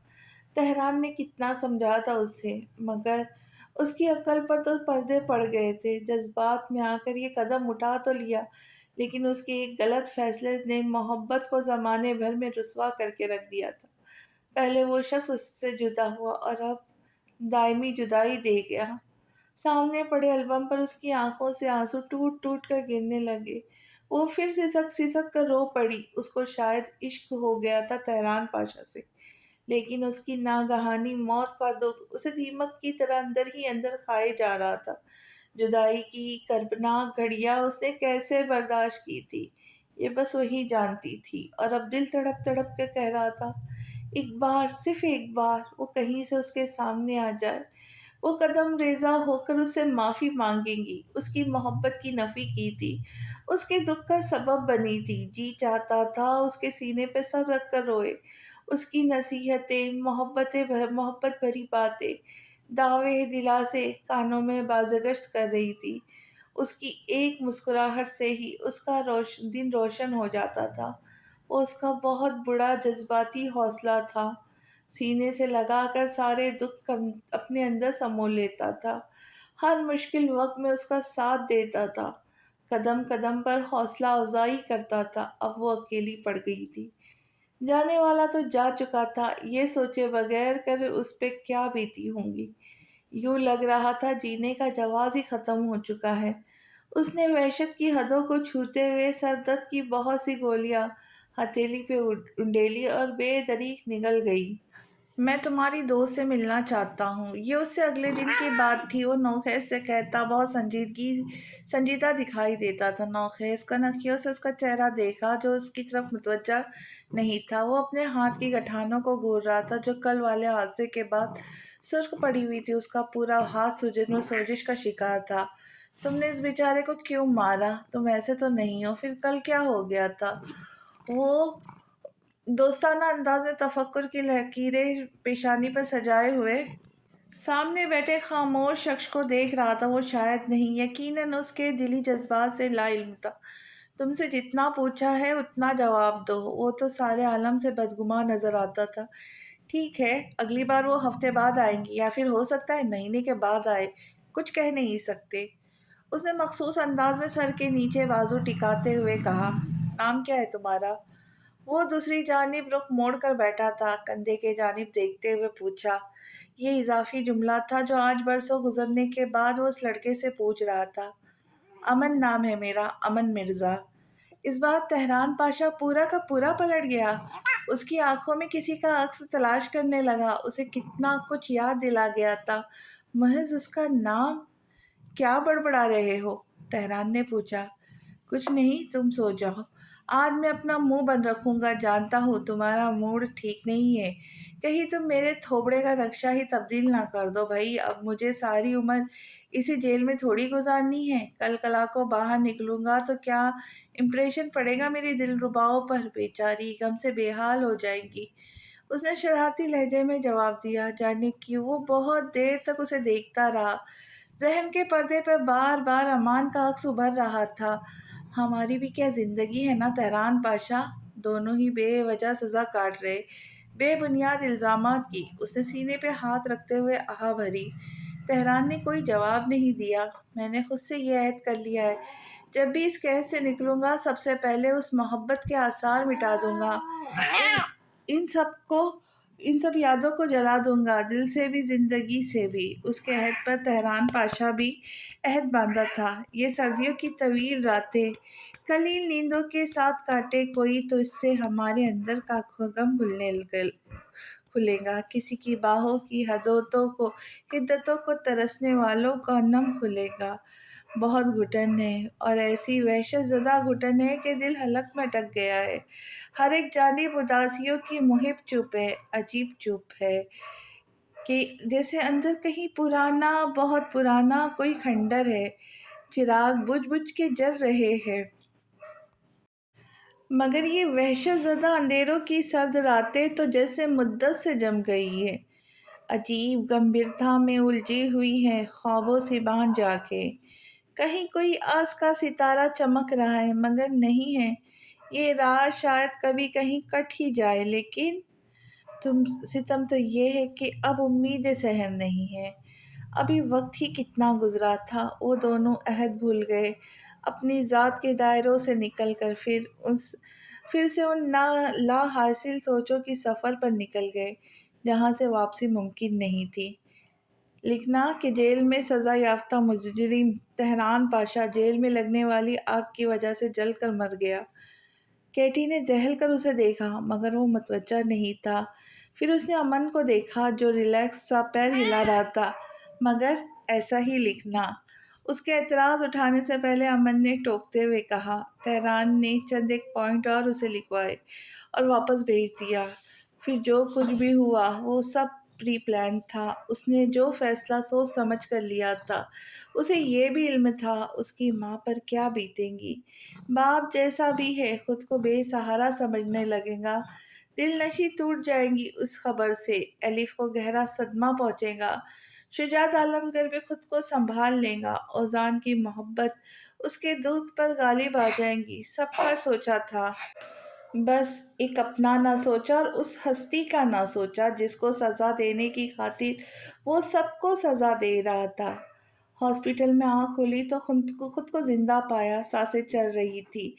تہران نے کتنا سمجھا تھا اسے، مگر اس کی عقل پر تو پردے پڑ گئے تھے۔ جذبات میں آ کر یہ قدم اٹھا تو لیا، لیکن اس کے ایک غلط فیصلے نے محبت کو زمانے بھر میں رسوا کر کے رکھ دیا تھا۔ پہلے وہ شخص اس سے جدا ہوا اور اب دائمی جدائی دے گیا۔ سامنے پڑے البم پر اس کی آنکھوں سے آنسو ٹوٹ ٹوٹ کر گرنے لگے۔ وہ پھر سسک سسک کر رو پڑی۔ اس کو شاید عشق ہو گیا تھا تہران پاشا سے، لیکن اس کی ناگہانی موت کا دکھ اسے دیمک کی طرح اندر ہی اندر کھائے جا رہا تھا۔ جدائی کی کربناک گھڑیاں اس نے کیسے برداشت کی تھی، یہ بس وہی جانتی تھی، اور اب دل تڑپ تڑپ کے کہہ رہا تھا ایک بار، صرف ایک بار وہ کہیں سے اس کے سامنے آ جائے۔ وہ قدم ریزہ ہو کر اس سے معافی مانگیں گی۔ اس کی محبت کی نفی کی تھی، اس کے دکھ کا سبب بنی تھی۔ جی چاہتا تھا اس کے سینے پہ سر رکھ کر روئے۔ اس کی نصیحتیں، محبت بھری باتیں دعوے دلا سے کانوں میں بازگشت کر رہی تھی۔ اس کی ایک مسکراہٹ سے ہی اس کا دن روشن ہو جاتا تھا۔ وہ اس کا بہت بڑا جذباتی حوصلہ تھا، سینے سے لگا کر سارے دکھ اپنے اندر سمو لیتا تھا، ہر مشکل وقت میں اس کا ساتھ دیتا تھا، قدم قدم پر حوصلہ افزائی کرتا تھا۔ اب وہ اکیلی پڑ گئی تھی، جانے والا تو جا چکا تھا، یہ سوچے بغیر کر اس پہ کیا بیتی ہوں گی۔ یوں لگ رہا تھا جینے کا جواز ہی ختم ہو چکا ہے۔ اس نے وحشت کی حدوں کو چھوتے ہوئے سر درد کی بہت سی گولیاں ہتھیلی پہ انڈیلی اور بے دریغ نگل گئی۔ میں تمہاری دوست سے ملنا چاہتا ہوں۔ یہ اس سے اگلے دن کی بات تھی۔ وہ نوخیز سے کہتا بہت سنجیدہ دکھائی دیتا تھا۔ نوخیز کنکھیوں سے اس کا چہرہ دیکھا جو اس کی طرف متوجہ نہیں تھا۔ وہ اپنے ہاتھ کی گٹھانوں کو گھور رہا تھا جو کل والے حادثے کے بعد سرخ پڑی ہوئی تھی۔ اس کا پورا ہاتھ سوجن و سوزش کا شکار تھا۔ تم نے اس بیچارے کو کیوں مارا؟ تم ایسے تو نہیں ہو، پھر کل کیا ہو گیا تھا؟ وہ دوستانہ انداز میں تفکر کی لکیریں پیشانی پر سجائے ہوئے سامنے بیٹھے خاموش شخص کو دیکھ رہا تھا۔ وہ شاید نہیں، یقیناً اس کے دلی جذبات سے لا علم تھا۔ تم سے جتنا پوچھا ہے اتنا جواب دو۔ وہ تو سارے عالم سے بدگمان نظر آتا تھا۔ ٹھیک ہے، اگلی بار وہ ہفتے بعد آئیں گی، یا پھر ہو سکتا ہے مہینے کے بعد آئے، کچھ کہہ نہیں سکتے۔ اس نے مخصوص انداز میں سر کے نیچے بازو ٹکاتے ہوئے کہا، نام کیا ہے تمہارا؟ وہ دوسری جانب رخ موڑ کر بیٹھا تھا، کندھے کے جانب دیکھتے ہوئے پوچھا۔ یہ اضافی جملہ تھا جو آج برسوں گزرنے کے بعد وہ اس لڑکے سے پوچھ رہا تھا۔ امن نام ہے میرا، امن مرزا۔ اس بار تہران پاشا پورا کا پورا پلٹ گیا۔ اس کی آنکھوں میں کسی کا عکس تلاش کرنے لگا۔ اسے کتنا کچھ یاد دلا گیا تھا، محض اس کا نام۔ کیا بڑبڑا رہے ہو؟ تہران نے پوچھا۔ کچھ نہیں، تم سو جاؤ، آج میں اپنا منہ بند رکھوں گا۔ جانتا ہوں تمہارا موڈ ٹھیک نہیں ہے، کہیں تم میرے تھوبڑے کا نقشہ ہی تبدیل نہ کر دو۔ بھائی، اب مجھے ساری عمر اسی جیل میں تھوڑی گزارنی ہے۔ کل کلا کو باہر نکلوں گا تو کیا امپریشن پڑے گا میری دلرباؤں پر؟ بیچاری غم سے بے حال ہو جائیں گی۔ اس نے شرارتی لہجے میں جواب دیا۔ جانے کیوں وہ بہت دیر تک اسے دیکھتا رہا۔ ذہن کے پردے پر بار بار امان کا عکس ابھر رہا تھا۔ ہماری بھی کیا زندگی ہے نا تہران پاشا؟ دونوں ہی بے وجہ سزا کاٹ رہے، بے بنیاد الزامات کی۔ اس نے سینے پہ ہاتھ رکھتے ہوئے آہ بھری۔ تہران نے کوئی جواب نہیں دیا۔ میں نے خود سے یہ عہد کر لیا ہے، جب بھی اس قید سے نکلوں گا سب سے پہلے اس محبت کے آثار مٹا دوں گا۔ ان سب کو ان سب یادوں کو جلا دوں گا، دل سے بھی زندگی سے بھی۔ اس کے عہد پر تہران پاشا بھی عہد باندھا تھا، یہ سردیوں کی طویل راتیں قلیل نیندوں کے ساتھ کاٹے کوئی تو اس سے ہمارے اندر کا غم کھلے گا، کسی کی باہوں کی حدتوں کو ترسنے والوں کا نم کھلے گا۔ بہت گھٹن ہے، اور ایسی وحشت زدہ گھٹن ہے کہ دل حلق میں اٹک گیا ہے۔ ہر ایک جانب اداسیوں کی محب چپ ہے، عجیب چپ ہے، کہ جیسے اندر کہیں پرانا، بہت پرانا کوئی کھنڈر ہے، چراغ بجھ بجھ کے جل رہے ہیں، مگر یہ وحشت زدہ اندھیروں کی سرد راتیں تو جیسے مدت سے جم گئی ہے، عجیب گمبھیرتا میں الجھی ہوئی ہیں، خوابوں سے باندھ جا کے۔ کہیں کوئی آس کا ستارہ چمک رہا ہے، مگر نہیں ہے۔ یہ راز شاید کبھی کہیں کٹ ہی جائے، لیکن ستم تو یہ ہے کہ اب امید سحر نہیں ہے۔ ابھی وقت ہی کتنا گزرا تھا، وہ دونوں عہد بھول گئے، اپنی ذات کے دائروں سے نکل کر پھر سے ان لا حاصل سوچوں کی سفر پر نکل گئے جہاں سے واپسی ممکن نہیں تھی۔ لکھنا کہ جیل میں سزا یافتہ مجرم تہران پاشا جیل میں لگنے والی آگ کی وجہ سے جل کر مر گیا۔ کیٹی نے دہل کر اسے دیکھا، مگر وہ متوجہ نہیں تھا۔ پھر اس نے امن کو دیکھا جو ریلیکس سا پیر ہلا رہا تھا، مگر ایسا ہی لکھنا۔ اس کے اعتراض اٹھانے سے پہلے امن نے ٹوکتے ہوئے کہا۔ تہران نے چند ایک پوائنٹ اور اسے لکھوائے اور واپس بھیج دیا۔ پھر جو کچھ بھی ہوا وہ سب پری پلان تھا، اس نے جو فیصلہ سوچ سمجھ کر لیا تھا۔ اسے یہ بھی علم تھا اس کی ماں پر کیا بیتیں گی۔ باپ جیسا بھی ہے خود کو بے سہارا سمجھنے لگے گا، دل نشیں ٹوٹ جائے گی اس خبر سے، الف کو گہرا صدمہ پہنچے گا۔ شجاعت عالمگیر بھی خود کو سنبھال لے گا، اوزان کی محبت اس کے دکھ پر غالب آ جائیں گی۔ سب کا سوچا تھا، بس ایک اپنا نہ سوچا، اور اس ہستی کا نہ سوچا جس کو سزا دینے کی خاطر وہ سب کو سزا دے رہا تھا۔ ہاسپٹل میں آنکھ کھلی تو خود کو زندہ پایا، سانسیں چل رہی تھی۔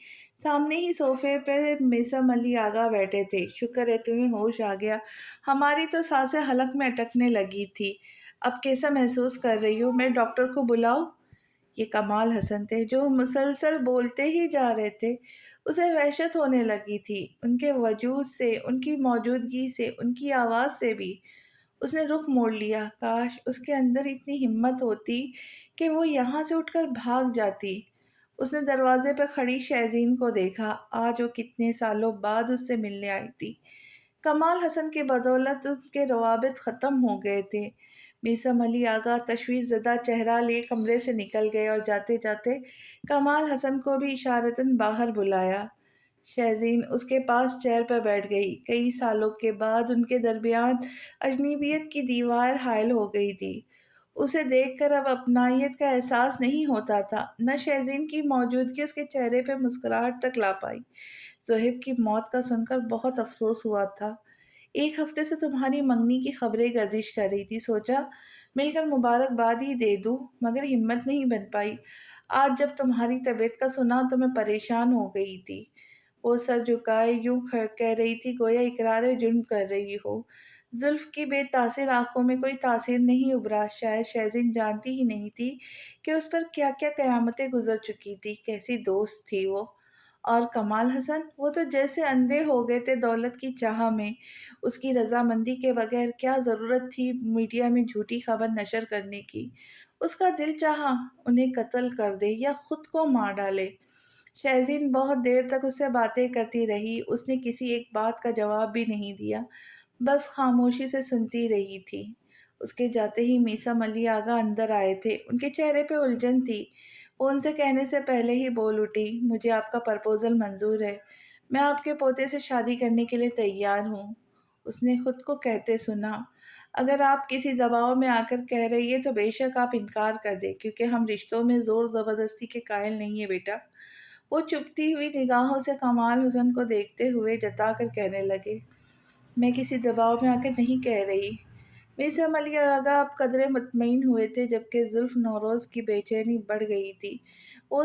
سامنے ہی صوفے پہ میثم علی آغا بیٹھے تھے۔ شکر ہے تمہیں ہوش آ گیا، ہماری تو سانسیں حلق میں اٹکنے لگی تھی۔ اب کیسا محسوس کر رہی ہو؟ میں ڈاکٹر کو بلاؤں؟ یہ کمال حسن تھے جو مسلسل بولتے ہی جا رہے تھے۔ اسے وحشت ہونے لگی تھی، ان کے وجود سے، ان کی موجودگی سے، ان کی آواز سے بھی۔ اس نے رخ موڑ لیا، کاش اس کے اندر اتنی ہمت ہوتی کہ وہ یہاں سے اٹھ کر بھاگ جاتی۔ اس نے دروازے پہ کھڑی شہزین کو دیکھا، آج وہ کتنے سالوں بعد اس سے ملنے آئی تھی۔ کمال حسن کی بدولت ان کے روابط ختم ہو گئے تھے۔ میثم علی آغا تشویش زدہ چہرہ لیے کمرے سے نکل گئے اور جاتے جاتے کمال حسن کو بھی اشارتاً باہر بلایا۔ شہزین اس کے پاس چیئر پر بیٹھ گئی۔ کئی سالوں کے بعد ان کے درمیان اجنبیت کی دیوار حائل ہو گئی تھی۔ اسے دیکھ کر اب اپنائیت کا احساس نہیں ہوتا تھا، نہ شہزین کی موجودگی اس کے چہرے پہ مسکراہٹ تک لا پائی۔ زہیب کی موت کا سن کر بہت افسوس ہوا تھا۔ ایک ہفتے سے تمہاری منگنی کی خبریں گردش کر رہی تھی، سوچا مل کر مبارکباد ہی دے دوں، مگر ہمت نہیں بن پائی۔ آج جب تمہاری طبیعت کا سنا تو میں پریشان ہو گئی تھی۔ وہ سر جھکائے یوں کہہ رہی تھی گویا اقرار جرم کر رہی ہو۔ زلف کی بے تاثیر آنکھوں میں کوئی تاثیر نہیں ابھرا۔ شاید شہزین جانتی ہی نہیں تھی کہ اس پر کیا کیا قیامتیں گزر چکی تھی، کیسی دوست تھی وہ۔ اور کمال حسن، وہ تو جیسے اندھے ہو گئے تھے دولت کی چاہ میں۔ اس کی رضامندی کے بغیر کیا ضرورت تھی میڈیا میں جھوٹی خبر نشر کرنے کی؟ اس کا دل چاہا انہیں قتل کر دے یا خود کو مار ڈالے۔ شہزین بہت دیر تک اس سے باتیں کرتی رہی، اس نے کسی ایک بات کا جواب بھی نہیں دیا، بس خاموشی سے سنتی رہی تھی۔ اس کے جاتے ہی میثم علی آغا اندر آئے تھے، ان کے چہرے پہ الجھن تھی۔ وہ ان سے کہنے سے پہلے ہی بول اٹھی، مجھے آپ کا پرپوزل منظور ہے، میں آپ کے پوتے سے شادی کرنے کے لیے تیار ہوں۔ اس نے خود کو کہتے سنا، اگر آپ کسی دباؤ میں آ کر کہہ رہی ہے تو بے شک آپ انکار کر دیں، کیونکہ ہم رشتوں میں زور زبردستی کے قائل نہیں ہیں بیٹا۔ وہ چپتی ہوئی نگاہوں سے کمال حسن کو دیکھتے ہوئے جتا کر کہنے لگے، میں کسی دباؤ میں آ کر نہیں کہہ رہی۔ میثم علی آغا اب قدرے مطمئن ہوئے تھے، جبکہ زلف نوروز کی بے چینی بڑھ گئی تھی۔ وہ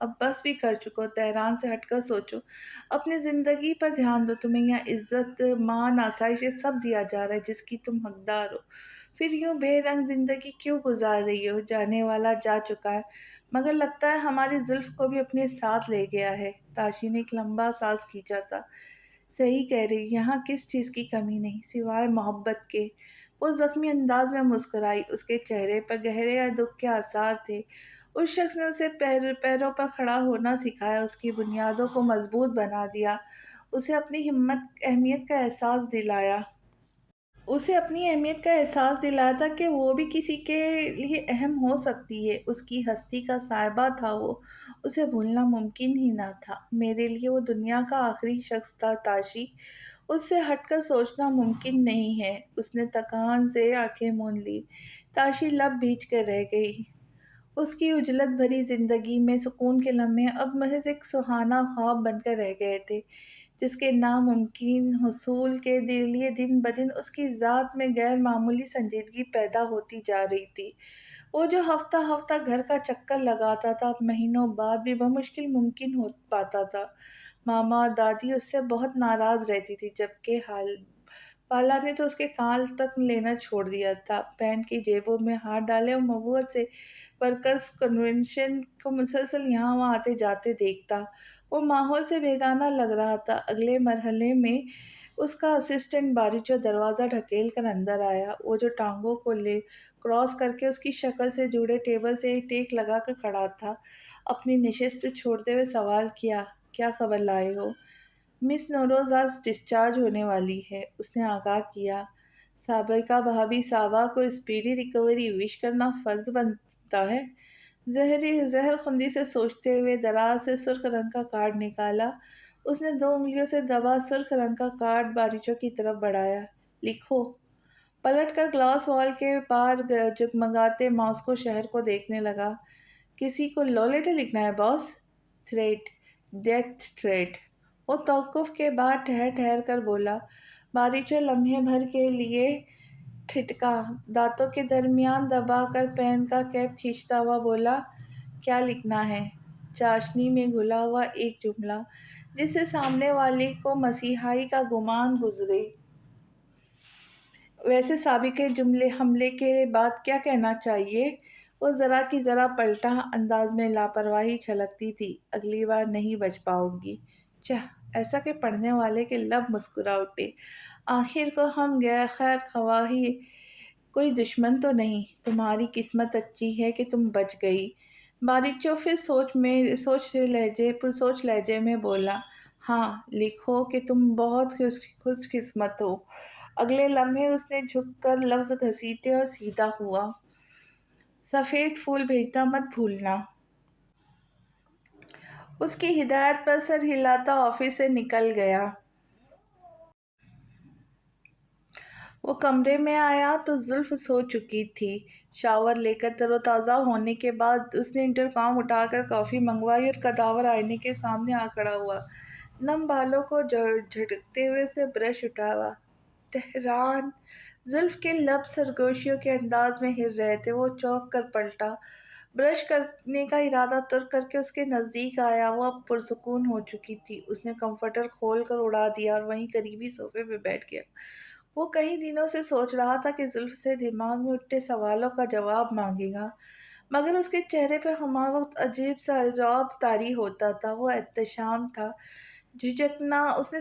اب بس بھی کر چکو، تہران سے ہٹ کر سوچو، اپنی زندگی پر دھیان دو، تمہیں یہاں عزت، مان، آسائش یہ سب دیا جا رہا ہے جس کی تم حقدار ہو، پھر یوں بے رنگ زندگی کیوں گزار رہی ہو؟ جانے والا جا چکا ہے، مگر لگتا ہے ہماری زلف کو بھی اپنے ساتھ لے گیا ہے۔ تاشی نے ایک لمبا سانس کھینچا تھا۔ صحیح کہہ رہی، یہاں کس چیز کی کمی نہیں سوائے محبت کے۔ وہ زخمی انداز میں مسکرائی، اس کے چہرے پر گہرے دکھ کے آثار تھے۔ اس شخص نے اسے پیروں پر کھڑا ہونا سکھایا، اس کی بنیادوں کو مضبوط بنا دیا، اسے اپنی اہمیت کا احساس دلایا۔ تھا کہ وہ بھی کسی کے لیے اہم ہو سکتی ہے، اس کی ہستی کا صاحبہ تھا وہ، اسے بھولنا ممکن ہی نہ تھا۔ میرے لیے وہ دنیا کا آخری شخص تھا تاشی، اس سے ہٹ کر سوچنا ممکن نہیں ہے۔ اس نے تکان سے آنکھیں موند لی۔ تاشی لب بھیج کر رہ گئی۔ اس کی عجلت بھری زندگی میں سکون کے لمحے اب محض ایک سہانا خواب بن کر رہ گئے تھے، جس کے ناممکن حصول کے لیے دن بدن اس کی ذات میں غیر معمولی سنجیدگی پیدا ہوتی جا رہی تھی۔ وہ جو ہفتہ ہفتہ گھر کا چکر لگاتا تھا، اب مہینوں بعد بھی بمشکل ممکن ہو پاتا تھا۔ ماما اور دادی اس سے بہت ناراض رہتی تھی، جبکہ بالا نے تو اس کے کال تک لینا چھوڑ دیا تھا۔ پینٹ کی جیبوں میں ہاتھ ڈالے اور مبوت سے ورکرز کنونشن کو مسلسل یہاں وہاں آتے جاتے دیکھتا، وہ ماحول سے بیگانہ لگ رہا تھا۔ اگلے مرحلے میں اس کا اسسٹنٹ باریچو دروازہ ڈھکیل کر اندر آیا، وہ جو ٹانگوں کو کراس کر کے اس کی شکل سے جڑے ٹیبل سے ٹیک لگا کر کھڑا تھا، اپنی نشست چھوڑتے ہوئے سوال کیا، کیا خبر لائے ہو؟ مس نوروز آج ڈسچارج ہونے والی ہے، اس نے آگاہ کیا۔ سابرکا بھابھی صاحبہ کو اسپیڈی ریکوری وش کرنا فرض بنتا ہے۔ زہر خندی سے سوچتے ہوئے دراز سے سرخ رنگ کا کارڈ نکالا، اس نے 2 انگلیوں سے دبا سرخ رنگ کا کارڈ باریچو کی طرف بڑھایا۔ لکھو۔ پلٹ کر گلاس وال کے پار جگمگاتے ماسکو شہر کو دیکھنے لگا۔ کسی کو لو لیٹر لکھنا ہے باس؟ Threat, death threat. وہ توقف کے بعد ٹھہر ٹھہر کر بولا۔ باریچو لمحے بھر کے لیے ٹھٹکا، دانتوں کے درمیان دبا کر پین کا کیپ کھینچتا ہوا بولا، کیا لکھنا ہے؟ چاشنی میں گھلا ہوا ایک جملہ جس سے سامنے والے کو مسیحائی کا گمان گزرے۔ ویسے سابق حملے کے بعد کیا کہنا چاہیے؟ وہ ذرا کی ذرا پلٹا، انداز میں لاپرواہی چھلکتی تھی۔ اگلی بار نہیں بچ پاؤ گی۔ چہ، ایسا کہ پڑھنے والے کے لب مسکرا اٹھے۔ آخر کو ہم خیر خواہی کوئی دشمن تو نہیں، تمہاری قسمت اچھی ہے کہ تم بچ گئی۔ باریچو پھر پرسوچ لہجے میں بولا، ہاں لکھو کہ تم بہت خوش قسمت ہو۔ اگلے لمحے اس نے جھک کر لفظ گھسیٹے اور سیدھا ہوا، سفید پھول بھیجنا مت بھولنا۔ اس کی ہدایت پر سر ہلاتا آفس سے نکل گیا۔ وہ کمرے میں آیا تو زلف سو چکی تھی۔ شاور لے کر تر و تازہ ہونے کے بعد اس نے انٹرکام اٹھا کر کافی منگوائی اور قداور آئینے کے سامنے آ کھڑا ہوا۔ نم بالوں کو جھٹکتے ہوئے اس نے برش اٹھایا۔ تہران! زلف کے لب سرگوشیوں کے انداز میں ہل رہے تھے۔ وہ چونک کر پلٹا، برش کرنے کا ارادہ ترک کر کے اس کے نزدیک آیا۔ وہ اب پرسکون ہو چکی تھی۔ اس نے کمفرٹر کھول کر اڑا دیا اور وہیں قریبی صوفے پہ بیٹھ گیا۔ وہ کئی دنوں سے سوچ رہا تھا کہ زلف سے دماغ میں اٹھتے سوالوں کا جواب مانگے گا، مگر اس کے چہرے پہ ہمہ وقت عجیب سا رعب طاری ہوتا تھا۔ وہ احتشام تھا، جھکنا اس نے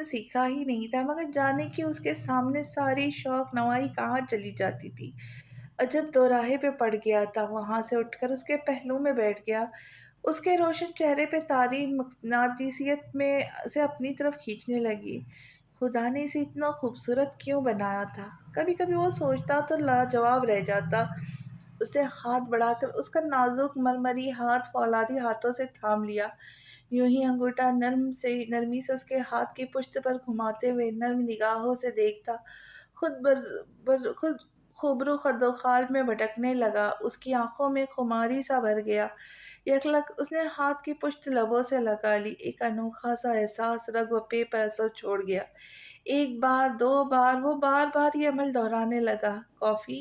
سیکھا ہی نہیں تھا، مگر جانے کہ اس کے سامنے ساری شوق نوائی کہاں چلی جاتی تھی۔ عجب دوراہے پہ پڑ گیا تھا۔ وہاں سے اٹھ کر اس کے پہلو میں بیٹھ گیا، اس کے روشن چہرے پہ تاری مقناطیسیت میں سے اپنی طرف کھینچنے لگی۔ خدا نے اسے اتنا خوبصورت کیوں بنایا تھا؟ کبھی کبھی وہ سوچتا تو لاجواب رہ جاتا۔ اس نے ہاتھ بڑھا کر اس کا نازک مرمری ہاتھ فولادی ہاتھوں سے تھام لیا، یوں ہی انگوٹھا نرمی سے اس کے ہاتھ کی پشت پر گھماتے ہوئے نرم نگاہوں سے دیکھتا، خود خوبرو خدوخال میں بھٹکنے لگا۔ اس کی آنکھوں میں خماری سا بھر گیا۔ یکلخت اس نے ہاتھ کی پشت لبوں سے لگا لی۔ ایک انوکھا سا احساس رگ و پے پر اثر چھوڑ گیا۔ ایک بار، 2 بار، وہ بار بار یہ عمل دہرانے لگا۔ کافی؟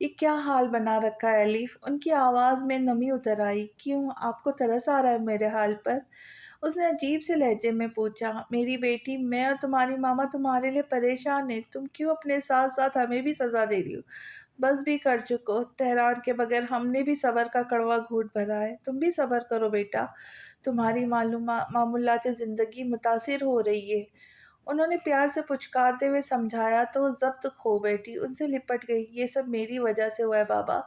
یہ کیا حال بنا رکھا ہے الف؟ ان کی آواز میں نمی اتر آئی۔ کیوں، آپ کو ترس آ رہا ہے میرے حال پر؟ اس نے عجیب سے لہجے میں پوچھا۔ میری بیٹی، میں اور تمہاری ماما تمہارے لیے پریشان ہیں، تم کیوں اپنے ساتھ ساتھ ہمیں بھی سزا دے رہی ہو؟ بس بھی کر چکو، تہران کے بغیر ہم نے بھی صبر کا کڑوا گھونٹ بھرا ہے، تم بھی صبر کرو بیٹا، تمہاری معمولات زندگی متاثر ہو رہی ہے۔ انہوں نے پیار سے پچکارتے ہوئے سمجھایا تو وہ ضبط کھو بیٹھی، ان سے لپٹ گئی۔ یہ سب میری وجہ سے ہوا ہے بابا،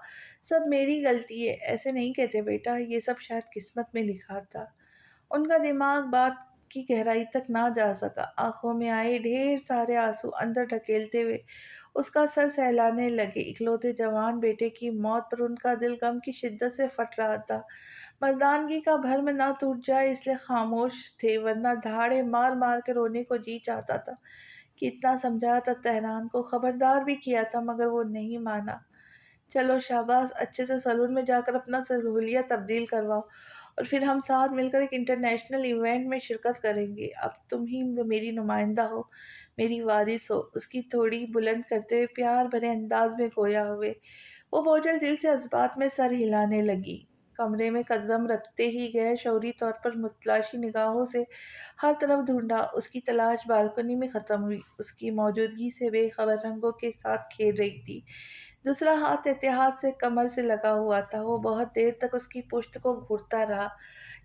سب میری غلطی ہے۔ ایسے نہیں کہتے بیٹا، یہ سب شاید قسمت میں لکھا تھا۔ ان کا دماغ بات کی گہرائی تک نہ جا سکا، آنکھوں میں آئے ڈھیر سارے آنسو اندر ڈھکیلتے ہوئے اس کا سر سہلانے لگے۔ اکلوتے جوان بیٹے کی موت پر ان کا دل غم کی شدت سے پھٹ رہا تھا۔ مردانگی کا بھرم نہ ٹوٹ جائے اس لیے خاموش تھے، ورنہ دھاڑے مار مار کے رونے کو جی چاہتا تھا۔ کتنا سمجھایا تھا تہران کو، خبردار بھی کیا تھا مگر وہ نہیں مانا۔ چلو شاباش، اچھے سے سلون میں جا کر اپنا سہولیہ تبدیل کرواؤ اور پھر ہم ساتھ مل کر ایک انٹرنیشنل ایونٹ میں شرکت کریں گے۔ اب تم ہی میری نمائندہ ہو، میری وارث ہو، اس کی تھوڑی بلند کرتے ہوئے پیار بھرے انداز میں گویا ہوئے۔ وہ بوجھل دل سے جذبات میں سر ہلانے لگی۔ کمرے میں قدم رکھتے ہی غیر شعوری طور پر متلاشی نگاہوں سے ہر طرف ڈھونڈا۔ اس کی تلاش بالکنی میں ختم ہوئی، اس کی موجودگی سے بے خبر رنگوں کے ساتھ کھیل رہی تھی۔ دوسرا ہاتھ احتیاط سے کمر سے لگا ہوا تھا۔ وہ بہت دیر تک اس کی پشت کو گھورتا رہا۔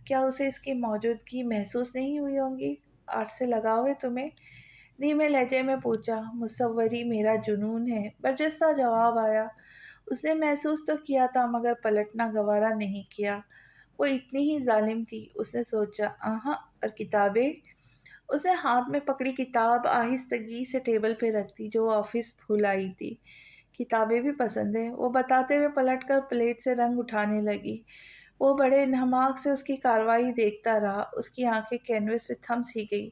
کیا اسے اس کی موجودگی محسوس نہیں ہوئی ہوگی؟ آٹھ سے لگاؤ ہے تمہیں؟ دھیمے لہجے میں پوچھا۔ مصوری میرا جنون ہے، برجستہ جواب آیا۔ اس نے محسوس تو کیا تھا مگر پلٹنا گوارا نہیں کیا۔ وہ اتنی ہی ظالم تھی، اس نے سوچا۔ آہاں، اور کتابیں؟ اس نے ہاتھ میں پکڑی کتاب آہستگی سے ٹیبل پہ رکھ دی جو وہ آفس بھول آئی تھی۔ کتابیں بھی پسند ہے، وہ بتاتے ہوئے پلٹ کر پلیٹ سے رنگ اٹھانے لگی۔ وہ بڑے انہماک سے اس کی کارروائی دیکھتا رہا، اس کی آنکھیں کینوس پہ تھم سی گئی۔